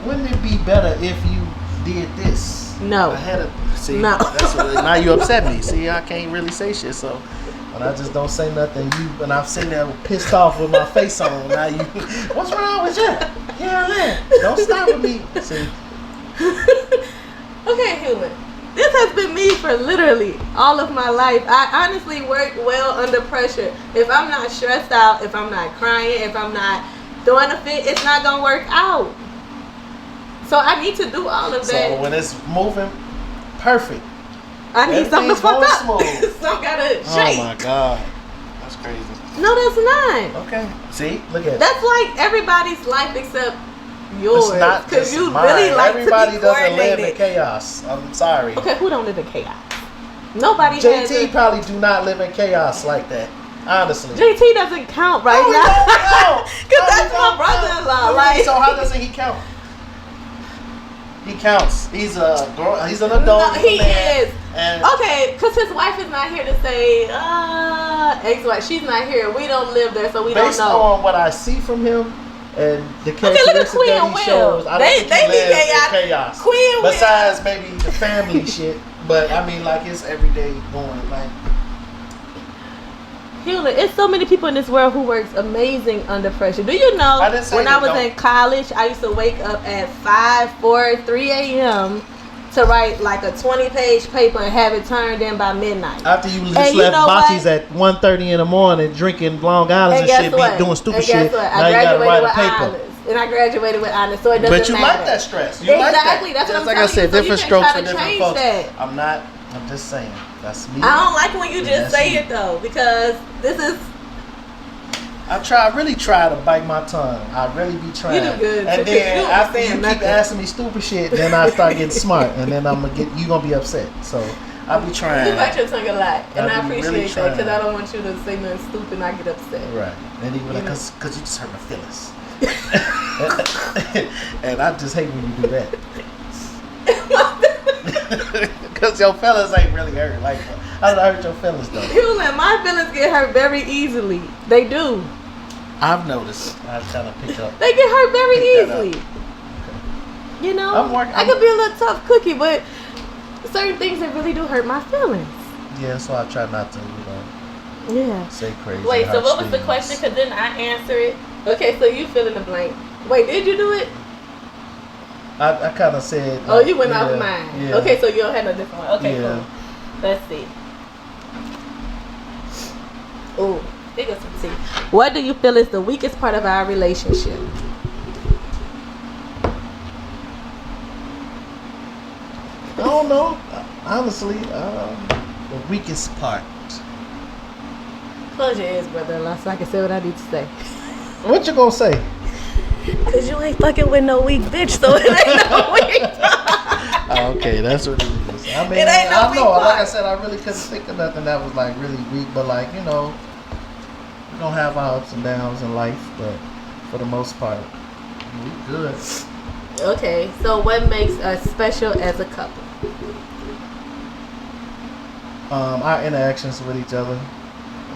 A: wouldn't it be better if you did this?
B: No.
A: See,
B: No.
A: That's what, now you upset me. See, I can't really say shit, so when I just don't say nothing, and I'm sitting there pissed off with my face on. Now you, what's wrong with you? Yeah, man, don't stop with me. See.
B: Okay, human. This has been me for literally all of my life. I honestly work well under pressure. If I'm not stressed out, if I'm not crying, if I'm not throwing a fit, it's not gonna work out. So I need to do all of that.
A: So when it's moving, perfect.
B: I need something to fuck up.
A: Smooth.
B: Some gotta shake.
A: Oh my god, that's crazy.
B: No, that's not.
A: Okay, see, look at it.
B: That's like everybody's life except yours.
A: It's not
B: because
A: just
B: you
A: mine.
B: really like
A: Everybody
B: to be
A: doesn't live in
B: coordinated.
A: chaos. I'm sorry.
B: Okay, who don't live in chaos? Nobody has
A: JT probably do not live in chaos like that. Honestly.
B: JT doesn't count right
A: No, he
B: now.
A: don't count.
B: Because
A: No, he
B: that's my
A: don't
B: brother-in-law.
A: count.
B: Like,
A: So how doesn't he count? He counts. He's an adult.
B: no,
A: He's
B: he
A: a man.
B: is.
A: And
B: Okay, because his wife is not here to say, ex-wife, she's not here. We don't live there, so we don't
A: based
B: know.
A: on what I see from him and the
B: Okay, look at
A: characteristics
B: Queen
A: that he
B: Will.
A: shows, I don't
B: They
A: think he
B: be
A: lives
B: chaotic.
A: in chaos.
B: Queen Will.
A: Besides maybe the family shit, but I mean like it's everyday going like.
B: Hewlett, it's so many people in this world who works amazing under pressure. Do you know,
A: I didn't say
B: when
A: they
B: I was
A: don't.
B: in college, I used to wake up at 5, 4, 3 a.m. to write like a 20-page paper and have it turned in by midnight.
A: After you just
B: And you
A: left
B: know
A: Bocce's
B: what?
A: at 1:30 in the morning drinking Long Island and
B: guess
A: shit,
B: what?
A: be doing stupid
B: And guess
A: shit.
B: what?
A: Now
B: I
A: you gotta
B: graduated
A: write a
B: with
A: paper.
B: honors. And I graduated with honors, so it doesn't
A: But you
B: matter.
A: like that stress. You like
B: Exactly.
A: that.
B: That's what I'm
A: like
B: telling
A: I said,
B: you. So you
A: different
B: can
A: strokes
B: try
A: for
B: to
A: different
B: change
A: folks.
B: that.
A: I'm just saying. That's me.
B: I don't like when you just
A: That's
B: say
A: me.
B: it though, because this is.
A: I really try to bite my tongue. I really be trying.
B: You do good.
A: And
B: You
A: then
B: don't
A: after you
B: understand
A: keep
B: nothing.
A: asking me stupid shit, then I start getting smart, and then you gonna be upset. So I be trying.
B: You bite your tongue a lot, and I
A: be
B: appreciate
A: really
B: that because I
A: trying.
B: don't want you to say nothing stupid and I get upset.
A: Right. And even
B: You know?
A: because you just hurt my feelings. And I just hate when you do that. Because your feelings ain't really hurt. Like, how did I hurt your feelings though?
B: You let my feelings get hurt very easily. They do.
A: I've noticed. I kind of pick up.
B: They get hurt very
A: Pick that up.
B: easily. You know,
A: I'm
B: I could be a little tough cookie, but certain things that really do hurt my feelings.
A: Yeah, so I try not to,
B: Yeah.
A: say crazy.
B: Wait, so
A: harsh
B: what was the
A: things.
B: question? Because then I answer it. Okay, so you fill in the blank. Wait, did you do it?
A: I kind of said.
B: Oh, you went off
A: yeah,
B: mine.
A: Yeah.
B: Okay, so you don't have no different one. Okay,
A: Yeah.
B: cool. Let's see. Ooh, here goes some tea. What do you feel is the weakest part of our relationship?
A: I don't know. Honestly, the weakest part.
B: Close your ears, brother-in-law, so I can say what I need to say.
A: What you gonna say?
B: Cause you ain't fucking with no weak bitch, so it ain't no weak part.
A: Okay, that's what it is. I mean,
B: It ain't no
A: I
B: weak
A: know. Like I
B: part.
A: said, I really couldn't think of nothing that was like really weak, but like we don't have our ups and downs in life, but for the most part, we good.
B: Okay, so what makes us special as a couple?
A: Our interactions with each other,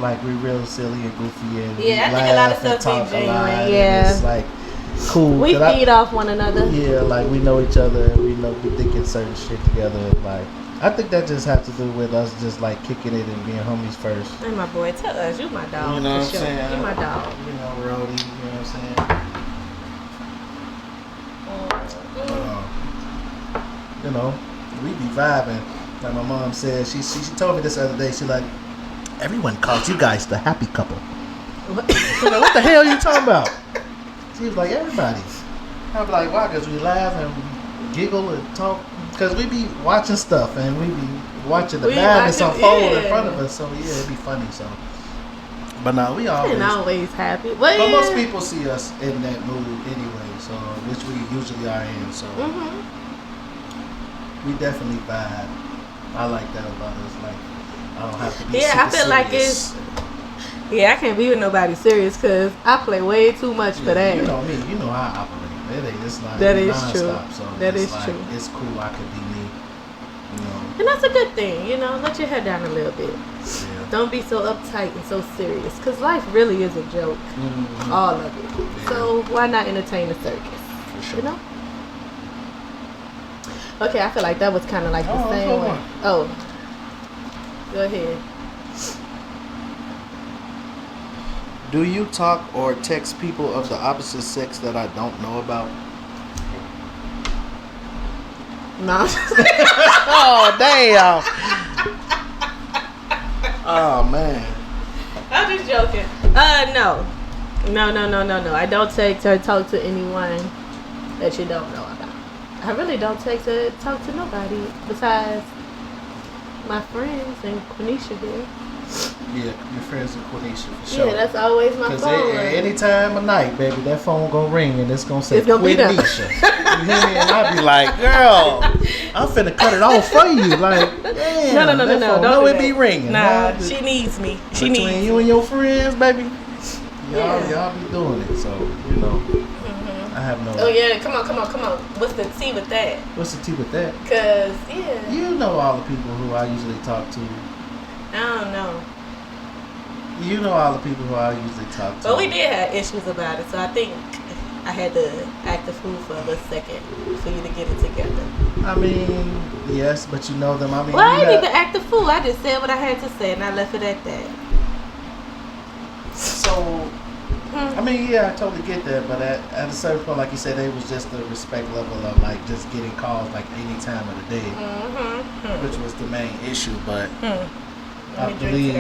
A: like we real silly and goofy and we
B: Yeah, I think a lot of
A: laugh and
B: stuff be
A: talk a lot,
B: genuine,
A: and
B: yeah.
A: it's like cool.
B: We
A: 'Cause
B: feed off one another.
A: Yeah, like we know each other, and we thinking certain shit together. Like I think that just has to do with us just like kicking it and being homies first.
B: Hey, my boy, tell us you my dog.
A: You know
B: for
A: what I'm
B: sure.
A: saying?
B: You my dog.
A: You know, Rody. You know what I'm saying? You know, we be vibing. Like my mom said, she told me this the other day. She like, everyone calls you guys the happy couple.
B: What?
A: I'm like, what the hell are you talking about? She was like, everybody. I be like, why? Because we laugh and we giggle and talk. Because we be watching stuff and we be watching the madness unfold in front of us. So yeah, it'd be funny. So, but no, we always.
B: And always happy.
A: But
B: Well,
A: most people see us in that mood anyway. So, which we usually are in. So, we definitely vibe. I like that about us. Like, I don't have to be.
B: Yeah, I
A: super
B: feel like
A: serious.
B: it's. Yeah, I can't be with nobody serious because I play way too much for that.
A: You know me. You know how I operate. It's like
B: That is
A: non-stop,
B: true.
A: So
B: That
A: it's
B: is
A: like,
B: true.
A: It's cool. I could be me. You know.
B: And that's a good thing, you know. Let your head down a little bit.
A: Yeah.
B: Don't be so uptight and so serious because life really is a joke.
A: Mhm.
B: All of it.
A: Yeah.
B: So why not entertain the circus?
A: For sure.
B: You know? Okay, I feel like that was kind of like the
A: Oh,
B: same
A: hold
B: one.
A: on.
B: Oh. Go ahead.
A: Do you talk or text people of the opposite sex that I don't know about?
B: No.
A: Oh damn! Oh man.
B: I'm just joking. No. No. I don't text or talk to anyone that you don't know about. I really don't text or talk to nobody besides my friends and Quenisha here.
A: Yeah, your friends with Quenisha for sure.
B: Yeah, that's always my
A: Because
B: phone.
A: any time of night, baby, that phone gonna ring and it's gonna say
B: It's gonna be done.
A: Quenisha. You hear me? And I be like, girl, I'm finna cut it off for you. Like, damn.
B: No,
A: that phone,
B: don't
A: know
B: do
A: it
B: that.
A: be ringing.
B: Nah,
A: huh?
B: she needs me. She
A: Between
B: needs
A: you and your friends, baby,
B: Yeah.
A: y'all be doing it. So, you know, I have no.
B: Oh yeah, come on. What's the tea with that?
A: What's the tea with that?
B: Cause yeah,
A: You know all the people who I usually talk to.
B: I don't know.
A: You know all the people who I usually talk to.
B: But we did have issues about it, so I think I had to act the fool for a second for you to get it together.
A: I mean, yes, but you know them. I mean,
B: Well, I
A: you
B: didn't
A: have-
B: even act the fool. I just said what I had to say, and I left it at that.
A: So, I mean, yeah, I totally get that, but at a certain point, like you said, it was just the respect level of like just getting calls like any time of the day, which was the main issue. But I believe,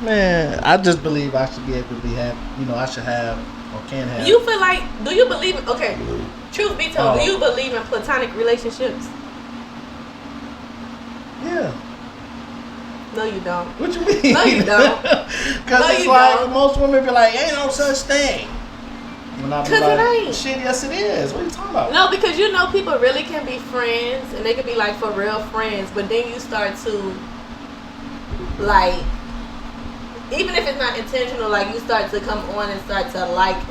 A: man, I just believe I should be able to be have, I should have or can have.
B: You feel like? Do you believe? Okay, truth be told, do you believe in platonic relationships?
A: Yeah.
B: No, you don't.
A: What you mean?
B: No, you don't.
A: Because
B: No,
A: it's
B: you
A: like
B: don't.
A: most women be like, ain't no such thing. Because
B: it ain't.
A: Shit, yes it is. What are you talking about?
B: No, because people really can be friends and they can be like for real friends, but then you start to like, even if it's not intentional, like you start to come on and start to like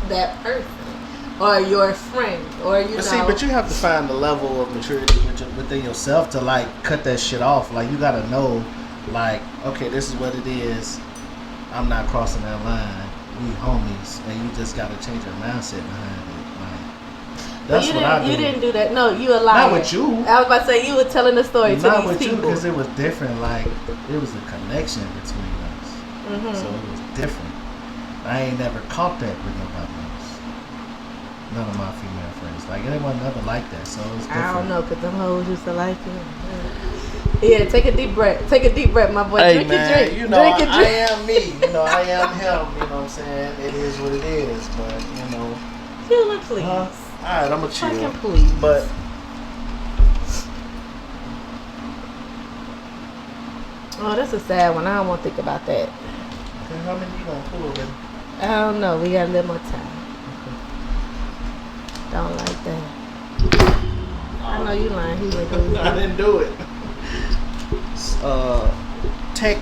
B: that person or your friend or you know.
A: See, but you have to find the level of maturity within yourself to like cut that shit off. Like you gotta know, like, okay, this is what it is. I'm not crossing that line. We homies, and you just gotta change your mindset behind it. Like, that's what I do.
B: You didn't do that. No, you a liar.
A: Not with you.
B: I was about to say you were telling the story to
A: Not
B: these
A: with
B: people.
A: you, because it was different. Like it was a connection between us, so it was different. I ain't never caught that with nobody else. None of my female friends. Like anyone never like that, so it was different.
B: I don't know, because them hoes used to like it. Yeah, take a deep breath. Take a deep breath, my boy.
A: Hey,
B: drink
A: man,
B: your drink.
A: you know,
B: drink your drink.
A: I am me. You know, I am him. You know what I'm saying? It is what it is. But, you know.
B: Chillin', please.
A: Alright, I'm going to chill.
B: Fucking please.
A: But.
B: Oh, that's a sad one. I don't want to think about that.
A: Okay, how many you going to pull then?
B: I don't know. We got a little more time. Don't like that. I know you lying. He wouldn't do it.
A: I didn't do it. Tech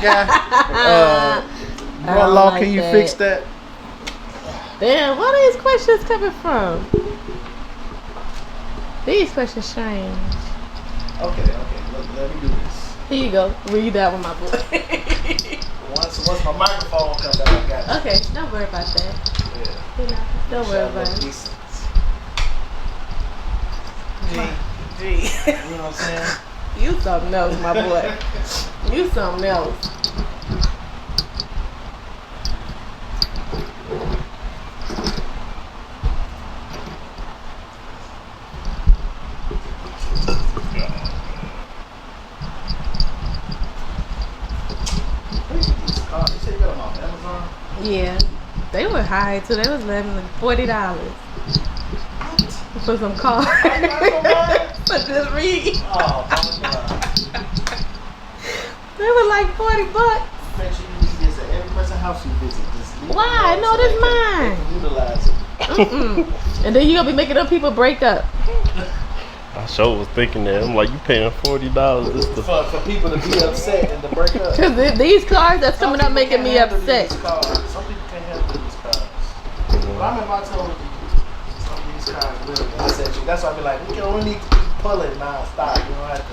A: guy. What law
B: like
A: can you
B: that.
A: fix that?
B: Damn, where are these questions coming from? These questions strange.
A: Okay. Let me do this.
B: Here you go. Read that one, my boy.
A: Once my microphone comes out, I got it.
B: Okay, don't worry about that.
A: Yeah.
B: You know, don't worry about it.
A: G.
B: Gee.
A: You know what I'm saying?
B: You something else, my boy. You something else.
A: You said you got them off Amazon?
B: Yeah. They were high too. They was $40 for some cars. For just read.
A: Oh my God.
B: They were like $40.
A: Make sure you visit every person's house you visit. Just leave
B: Why?
A: it
B: No,
A: so
B: this
A: they
B: mine.
A: can utilize it.
B: And then you gonna be making them people break up.
C: I sure was thinking that. I'm like, you paying $40 just to
A: For people to be upset and to break up.
B: Cause these cars that's coming up making me upset.
A: Some people can't handle these cars. But I remember I told you some of these cars really upset you. That's why I be like, we don't need to keep pulling non-stop. You don't have to.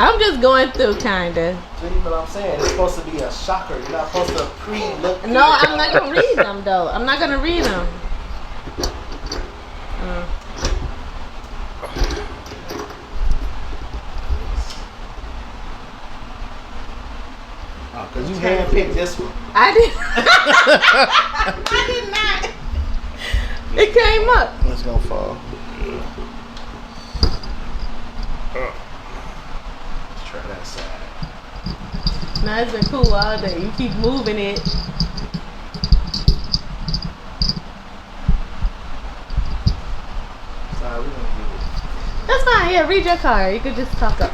B: I'm just going through kinda.
A: See what I'm saying? It's supposed to be a shocker. You're not supposed to pre-look.
B: No, I'm not gonna read them though. I'm not gonna read them.
A: Oh, because you handpicked this one.
B: I did. I did not. It came up.
A: It's gonna fall. Let's try that side.
B: Nah, it's been cool all day. You keep moving it.
A: Sorry, we gonna get it.
B: That's fine. Yeah, read your card. You could just talk up.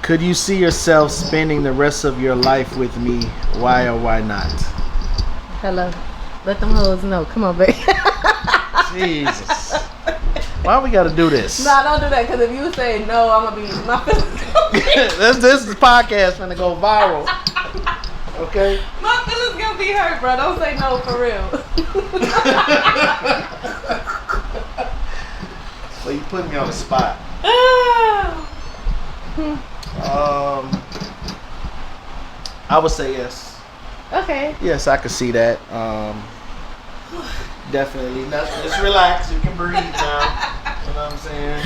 A: Could you see yourself spending the rest of your life with me? Why or why not?
B: Hello. Let them hoes know. Come on, baby.
A: Jesus. Why we gotta do this?
B: Nah, don't do that. Cause if you say no, I'm gonna be my feelings.
A: this podcast gonna go viral. Okay.
B: My feelings gonna be hurt, bro. Don't say no for real.
A: So you put me on the spot. I would say yes.
B: Okay.
A: Yes, I could see that. Definitely. Just relax. You can breathe now. You know what I'm saying?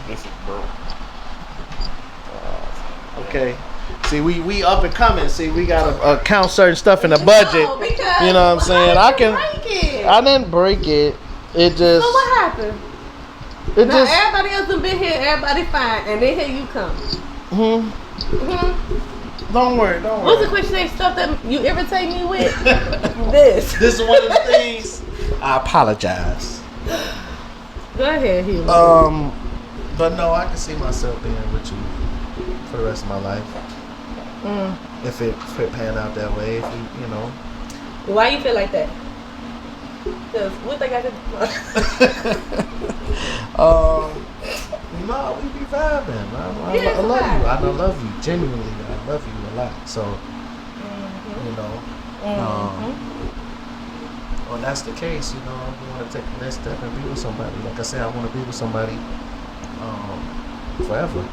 C: This is broke.
A: Okay. See, we up and coming. See, we gotta count certain stuff in the budget.
B: No, because
A: You know what I'm saying?
B: how
A: I
B: did
A: can.
B: you break it?
A: I didn't break it. It just.
B: So what happened?
A: It
B: Now
A: just.
B: everybody else done been here, everybody fine, and then here you come.
A: Don't worry.
B: What's the question? Say stuff that you irritate me with? This.
A: This is one of the things. I apologize.
B: Go ahead, Hugh.
A: But no, I can see myself being with you for the rest of my life. If it pan out that way, if you know.
B: Why you feel like that? Cause what they got to
A: No, we be vibing. I
B: Yeah,
A: love
B: vibe.
A: you. I love you. Genuinely, I love you a lot. So, you know, when that's the case, you know, you want to take the next step and be with somebody. Like I said, I want to be with somebody forever.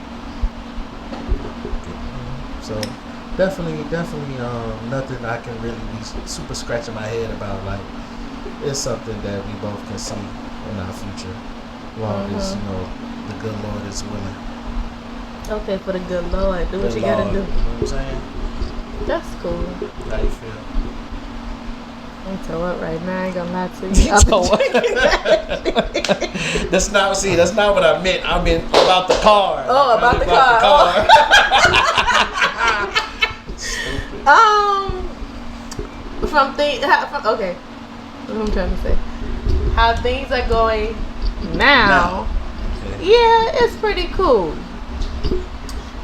A: So, definitely, nothing I can really be super scratching my head about. Like, it's something that we both can see in our future, as long as, you know, the good Lord is willing.
B: Okay, for the good Lord, do what
A: Good
B: you gotta
A: Lord,
B: do.
A: You know what I'm saying?
B: That's cool.
A: How you feel?
B: I'm toe up right now. I ain't gonna lie to you.
A: You toe up. That's not what I meant. I meant about the car.
B: Oh, about the car. Okay. What I'm trying to say. How things are going now.
A: Okay.
B: Yeah, it's pretty cool.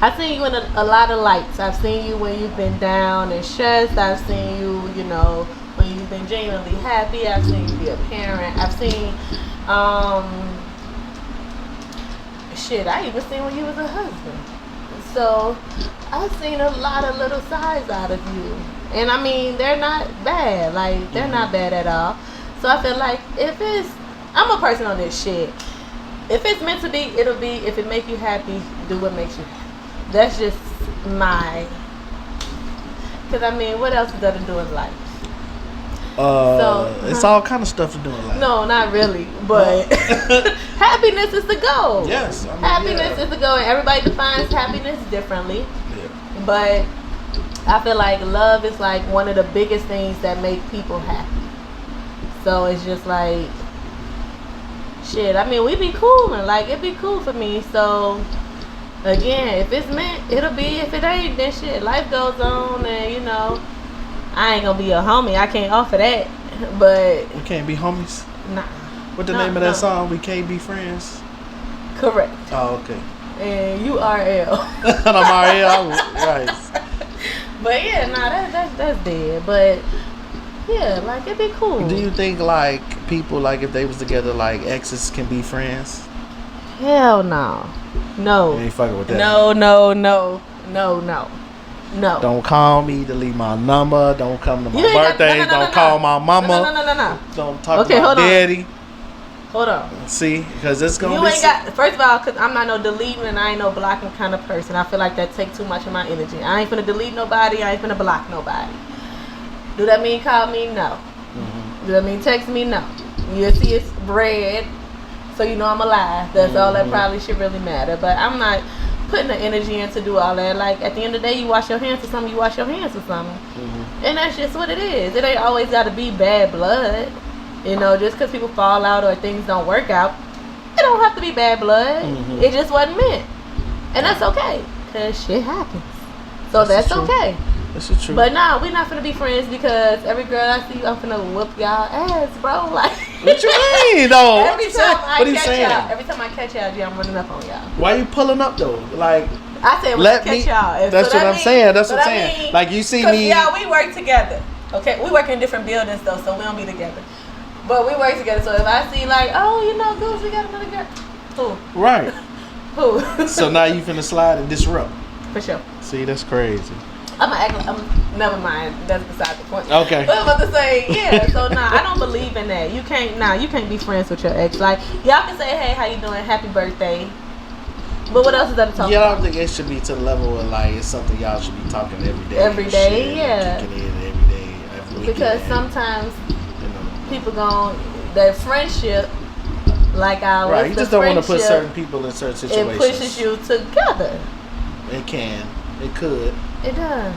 B: I've seen you in a lot of lights. I've seen you when you've been down and stressed. I've seen you, you know, when you've been genuinely happy. I've seen you be a parent. I've seen, I even seen when you was a husband. So I've seen a lot of little sides out of you. And I mean, they're not bad. Like, they're not bad at all. So I feel like I'm a person on this shit. If it's meant to be, it'll be. If it make you happy, do what makes you happy. That's just because I mean, what else is there to do in life?
A: It's all kind of stuff to do in life.
B: No, not really. But happiness is the goal.
A: Yes. I mean,
B: Happiness is the goal. And everybody defines happiness differently.
A: Yeah.
B: But I feel like love is like one of the biggest things that make people happy. So it's just like, shit, I mean, we be cool and like, it'd be cool for me. So again, if it's meant, it'll be. If it ain't, then shit, life goes on. And you know, I ain't gonna be a homie. I can't offer that. But
A: We can't be homies.
B: nah.
A: What the name of that song? We can't be friends.
B: Correct.
A: Oh, okay.
B: And URL.
A: And I'm already right.
B: But yeah, nah, that's dead. But yeah, like it'd be cool.
A: Do you think like people like if they was together like exes can be friends?
B: Hell no. No.
A: You ain't fucking with that.
B: No.
A: Don't call me. Delete my number. Don't come to my
B: You ain't got-
A: birthday.
B: no.
A: Don't call my mama.
B: No.
A: Don't talk
B: Okay,
A: to my
B: hold on.
A: daddy.
B: Hold on.
A: See, because it's gonna
B: You
A: be.
B: ain't got. First of all, cause I'm not no deleting and I ain't no blocking kind of person. I feel like that take too much of my energy. I ain't finna delete nobody. I ain't finna block nobody. Do that mean call me? No. Do that mean text me? No. You see it's red, so you know I'm alive. That's all that probably should really matter. But I'm not putting the energy in to do all that. Like at the end of the day, you wash your hands for something. You wash your hands for something, and that's just what it is. It ain't always got to be bad blood. You know, just because people fall out or things don't work out, it don't have to be bad blood. It just wasn't meant, and that's okay. Cause shit happens, so that's okay.
A: That's the truth.
B: But nah, we not finna be friends because every girl I see, I'm finna whoop y'all ass, bro. Like,
A: What you mean, though?
B: every time I
A: What are you
B: catch
A: saying?
B: y'all, every time I catch y'all, G, I'm running up on y'all.
A: Why you pulling up though? Like,
B: I said when
A: let
B: I catch
A: me.
B: y'all. And
A: That's
B: so
A: what
B: that
A: I'm
B: mean-
A: saying. That's
B: so
A: what I'm
B: that
A: saying.
B: mean-
A: Like you see
B: 'cause,
A: me.
B: Yeah, we work together. Okay, we work in different buildings though, so we don't be together. But we work together. So if I see like, oh, you know, Goose, we got another girl. Who?
A: Right.
B: Who?
A: So now you finna slide and disrupt.
B: For sure.
A: See, that's crazy.
B: Never mind. That's beside the point.
A: Okay.
B: But I'm about to say, yeah. So I don't believe in that. You can't be friends with your ex. Like y'all can say, hey, how you doing? Happy birthday. But what else is there to talk
A: Yeah, I
B: about?
A: don't think it should be to the level of like it's something y'all should be talking every day.
B: Every
A: and
B: day,
A: shit,
B: yeah.
A: Kicking in every day, every weekend.
B: Because sometimes
A: You know.
B: people their friendship, like ours,
A: Right, you
B: the
A: just don't want to put
B: friendship,
A: certain people in certain situations.
B: it pushes you together.
A: It can. It could.
B: It does.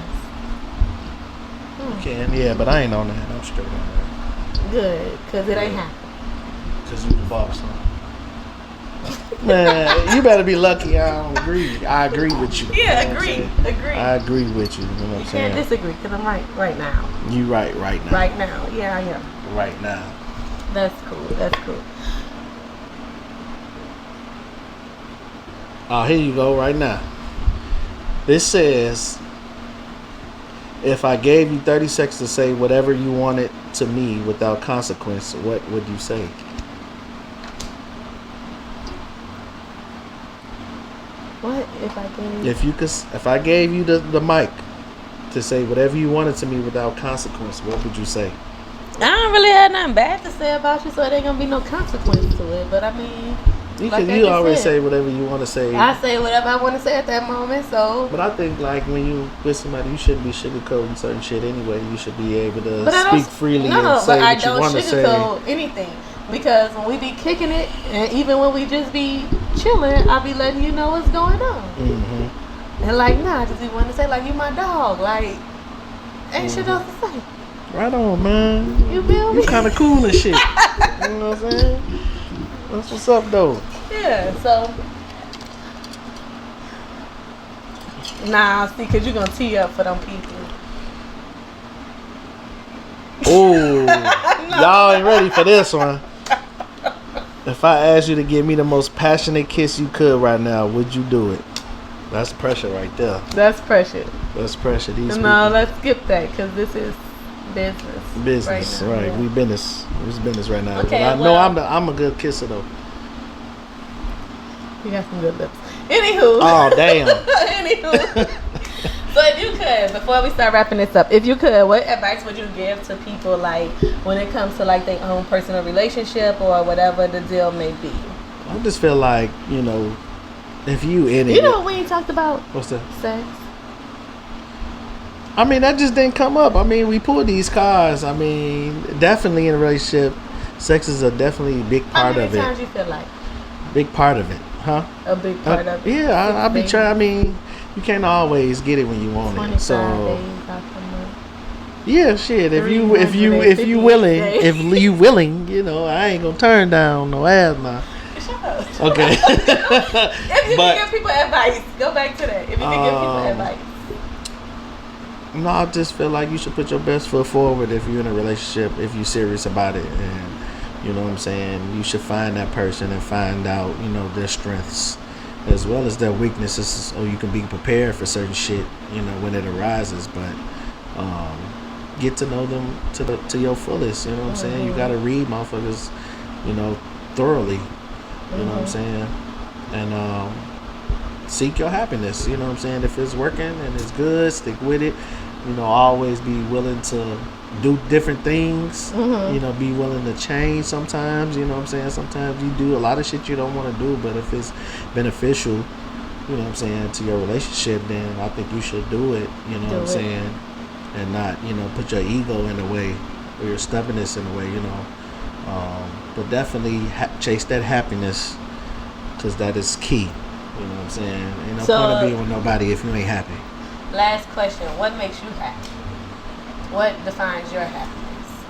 A: Can, yeah, but I ain't on that. I'm straight on that.
B: Good, because it ain't happening.
A: Because you the boss, huh? Man, you better be lucky I don't agree. I agree with you.
B: Yeah,
A: You know what I'm
B: agree.
A: saying?
B: Agree.
A: I agree with you. You know what I'm
B: You
A: saying?
B: can't disagree because I'm right now.
A: You right now.
B: Right now. Yeah, I am.
A: Right now.
B: That's cool. That's cool.
A: Oh, here you go right now. This says, if I gave you 30 seconds to say whatever you wanted to me without consequence, what would you say?
B: What if I gave?
A: If I gave you the mic to say whatever you wanted to me without consequence, what would you say?
B: I don't really have nothing bad to say about you, so there ain't gonna be no consequence to it. But I mean,
A: You always say whatever you want to say.
B: I say whatever I want to say at that moment. So,
A: But I think like when you with somebody, you shouldn't be sugarcoating certain shit anyway. You should be able to
B: but I don't,
A: speak freely
B: no,
A: and say
B: but I
A: what you
B: don't
A: want to say.
B: sugarcoat anything because when we be kicking it, and even when we just be chilling, I be letting you know what's going on.
A: Mm-hmm.
B: And like, nah, I just be want to say like you my dog, like ain't shit else to say.
A: Right on, man.
B: You feel me?
A: You kind of cool and shit. You know what I'm saying? That's what's up, though.
B: Yeah, so nah, see, cause you gonna tee up for them people.
A: Oh, y'all ain't ready for this one. If I asked you to give me the most passionate kiss you could right now, would you do it? That's pressure right there.
B: That's pressure.
A: That's pressure. These
B: No,
A: people.
B: let's skip that because this is business.
A: Business,
B: right? Now,
A: right?
B: yeah.
A: We business. It's business right now.
B: Okay,
A: but I know I'm a good kisser though.
B: You got some good lips. Anywho.
A: Oh damn.
B: Anywho. So if you could, before we start wrapping this up, if you could, what advice would you give to people like when it comes to like their own personal relationship or whatever the deal may be?
A: I just feel like, if you in it.
B: You know what we ain't talked about?
A: What's that?
B: Sex.
A: I mean, that just didn't come up. I mean, we pulled these cards. I mean, definitely in a relationship, sex is a definitely big part of it.
B: How many times you feel like?
A: Big part of it, huh?
B: A big part of it.
A: Yeah, I'll be trying. I mean, you can't always get it when you want
B: 25
A: it. So
B: days out the month.
A: yeah, shit. If you
B: 350
A: willing,
B: days.
A: if you willing, I ain't gonna turn down no ass now.
B: Shut up.
A: Okay.
B: If you
A: But-
B: can give people advice, go back to that. If you can give people advice.
A: No, I just feel like you should put your best foot forward if you're in a relationship, if you're serious about it, and you know what I'm saying. You should find that person and find out, their strengths as well as their weaknesses, so you can be prepared for certain shit, when it arises. But get to know them to your fullest. You know what I'm saying. You gotta read motherfuckers, thoroughly. You know what I'm saying, and seek your happiness. You know what I'm saying. If it's working and it's good, stick with it. Always be willing to do different things. Be willing to change sometimes. You know what I'm saying. Sometimes you do a lot of shit you don't want to do, but if it's beneficial, you know what I'm saying, to your relationship, then I think you should do it. You know what I'm saying, and not put your ego in the way or your stubbornness in the way. But definitely chase that happiness, because that is key. You know what I'm saying? Ain't no point of being with nobody if you ain't happy.
B: Last question. What makes you happy? What defines your happiness?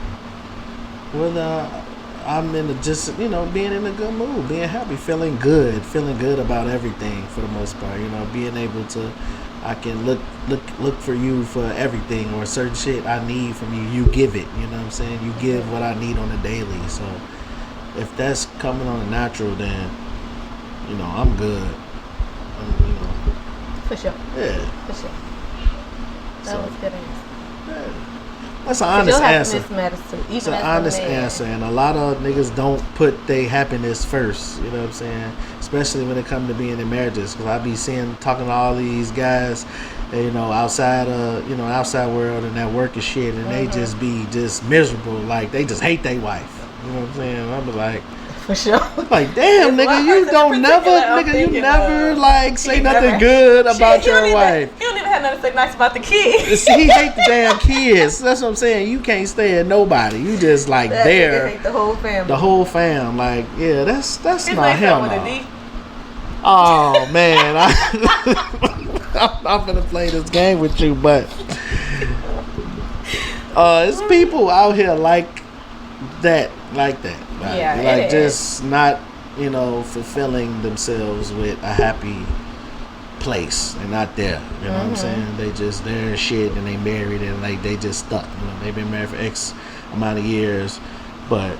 A: Well, I'm in being in a good mood, being happy, feeling good about everything for the most part. Being able to, I can look for you for everything or certain shit I need from you. You give it. You know what I'm saying? You give what I need on a daily. So if that's coming on a natural, then I'm good.
B: For sure.
A: Yeah.
B: For sure. That was a good answer.
A: Yeah. That's an honest answer.
B: Your happiness matters too. Even
A: It's an
B: as a
A: honest
B: man.
A: answer, and a lot of niggas don't put their happiness first. You know what I'm saying? Especially when it comes to being in marriages, because I be talking to all these guys, outside outside world and that work and shit, and they just be just miserable, like they just hate their wife. You know what I'm saying? I be like,
B: For sure.
A: like, damn,
B: There's
A: nigga,
B: one
A: you
B: person
A: don't
B: in
A: never,
B: particular I'm
A: nigga, you
B: thinking
A: never
B: of.
A: like say
B: He
A: nothing
B: never-
A: good about
B: Shit,
A: your wife.
B: He don't even have nothing to say nice about the kids.
A: See, he hate the damn kids. That's what I'm saying. You can't stay at nobody. You just like
B: That nigga
A: there.
B: hate the whole family.
A: The whole fam, like, yeah, that's
B: His
A: not
B: name
A: him.
B: start with a D.
A: Oh man, I'm not gonna play this game with you, but it's people out here like that. Like,
B: Yeah,
A: like
B: it is.
A: just not, fulfilling themselves with a happy place. They're not there. You know what I'm saying? They just they're in shit and they married and like they just stuck. They've been married for X amount of years, but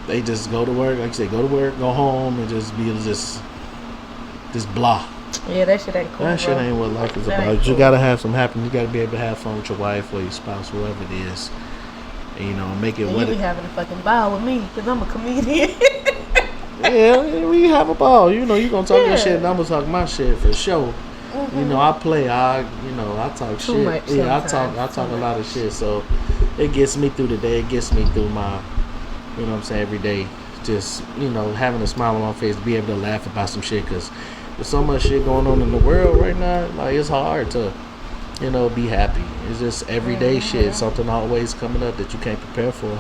A: they just go to work, like you say, go to work, go home, and just be just blah.
B: Yeah, that shit ain't cool.
A: That shit
B: bro.
A: ain't what life is
B: That
A: about.
B: ain't
A: You
B: cool.
A: gotta have some happiness. You gotta be able to have fun with your wife or your spouse, whoever it is. And, make it
B: And
A: what
B: you be
A: it.
B: having a fucking ball with me because I'm a comedian.
A: Yeah, we have a ball. You gonna talk your
B: Yeah.
A: shit, and I'm gonna talk my shit for sure. I play. I talk
B: Too
A: shit.
B: much
A: Yeah, I
B: sometimes.
A: talk
B: Too
A: a lot of
B: much.
A: shit. So it gets me through the day. It gets me through my, what I'm saying, every day. Just having a smile on my face, be able to laugh about some shit. Cause there's so much shit going on in the world right now. Like it's hard to, be happy. It's just everyday shit. Something always coming up that you can't prepare for.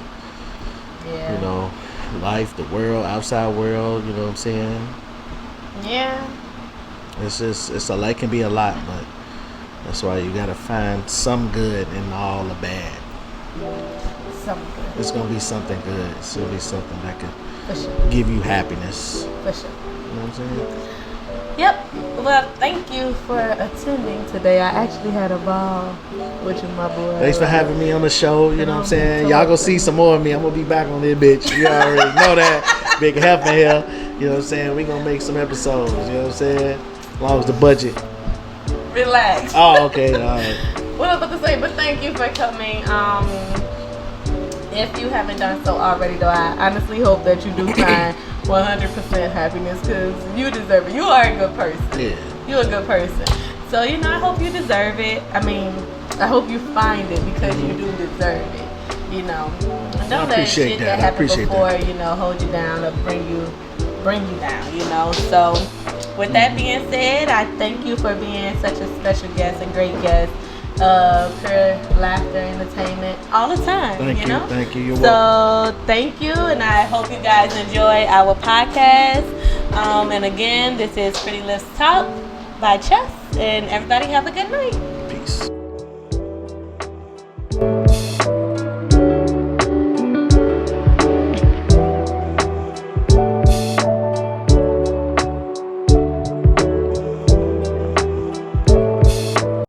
B: Yeah.
A: Life, the world, outside world. You know what I'm saying?
B: Yeah.
A: It's a life can be a lot, but that's why you gotta find some good in all the bad.
B: Something.
A: It's gonna be something good. It's gonna be something that can
B: For sure.
A: give you happiness.
B: For sure.
A: You know what I'm saying?
B: Yep. Well, thank you for attending today. I actually had a ball with you, my boy.
A: Thanks for having me on the show. You know what I'm saying?
B: So
A: Y'all gonna
B: welcome.
A: see some more of me. I'm gonna be back on this bitch. You already know that. Big help in here. You know what I'm saying? We gonna make some episodes. You know what I'm saying? As long as the budget.
B: Relax.
A: Oh, okay. All right.
B: What I'm about to say, but thank you for coming. If you haven't done so already, though, I honestly hope that you do find 100% happiness because you deserve it. You are a good person.
A: Yeah.
B: You're a good person. So, I hope you deserve it. I mean, I hope you find it because you do deserve it. And don't let
A: appreciate
B: shit
A: that.
B: that
A: I
B: happened
A: appreciate
B: before,
A: that.
B: hold you down or bring you down, So, with that being said, I thank you for being such a special guest, a great guest. Pure laughter, entertainment, all the time.
A: Thank you. You're welcome.
B: So thank you, and I hope you guys enjoy our podcast. And again, this is Pretty Lips Talk by Chess, and everybody have a good night.
A: Peace.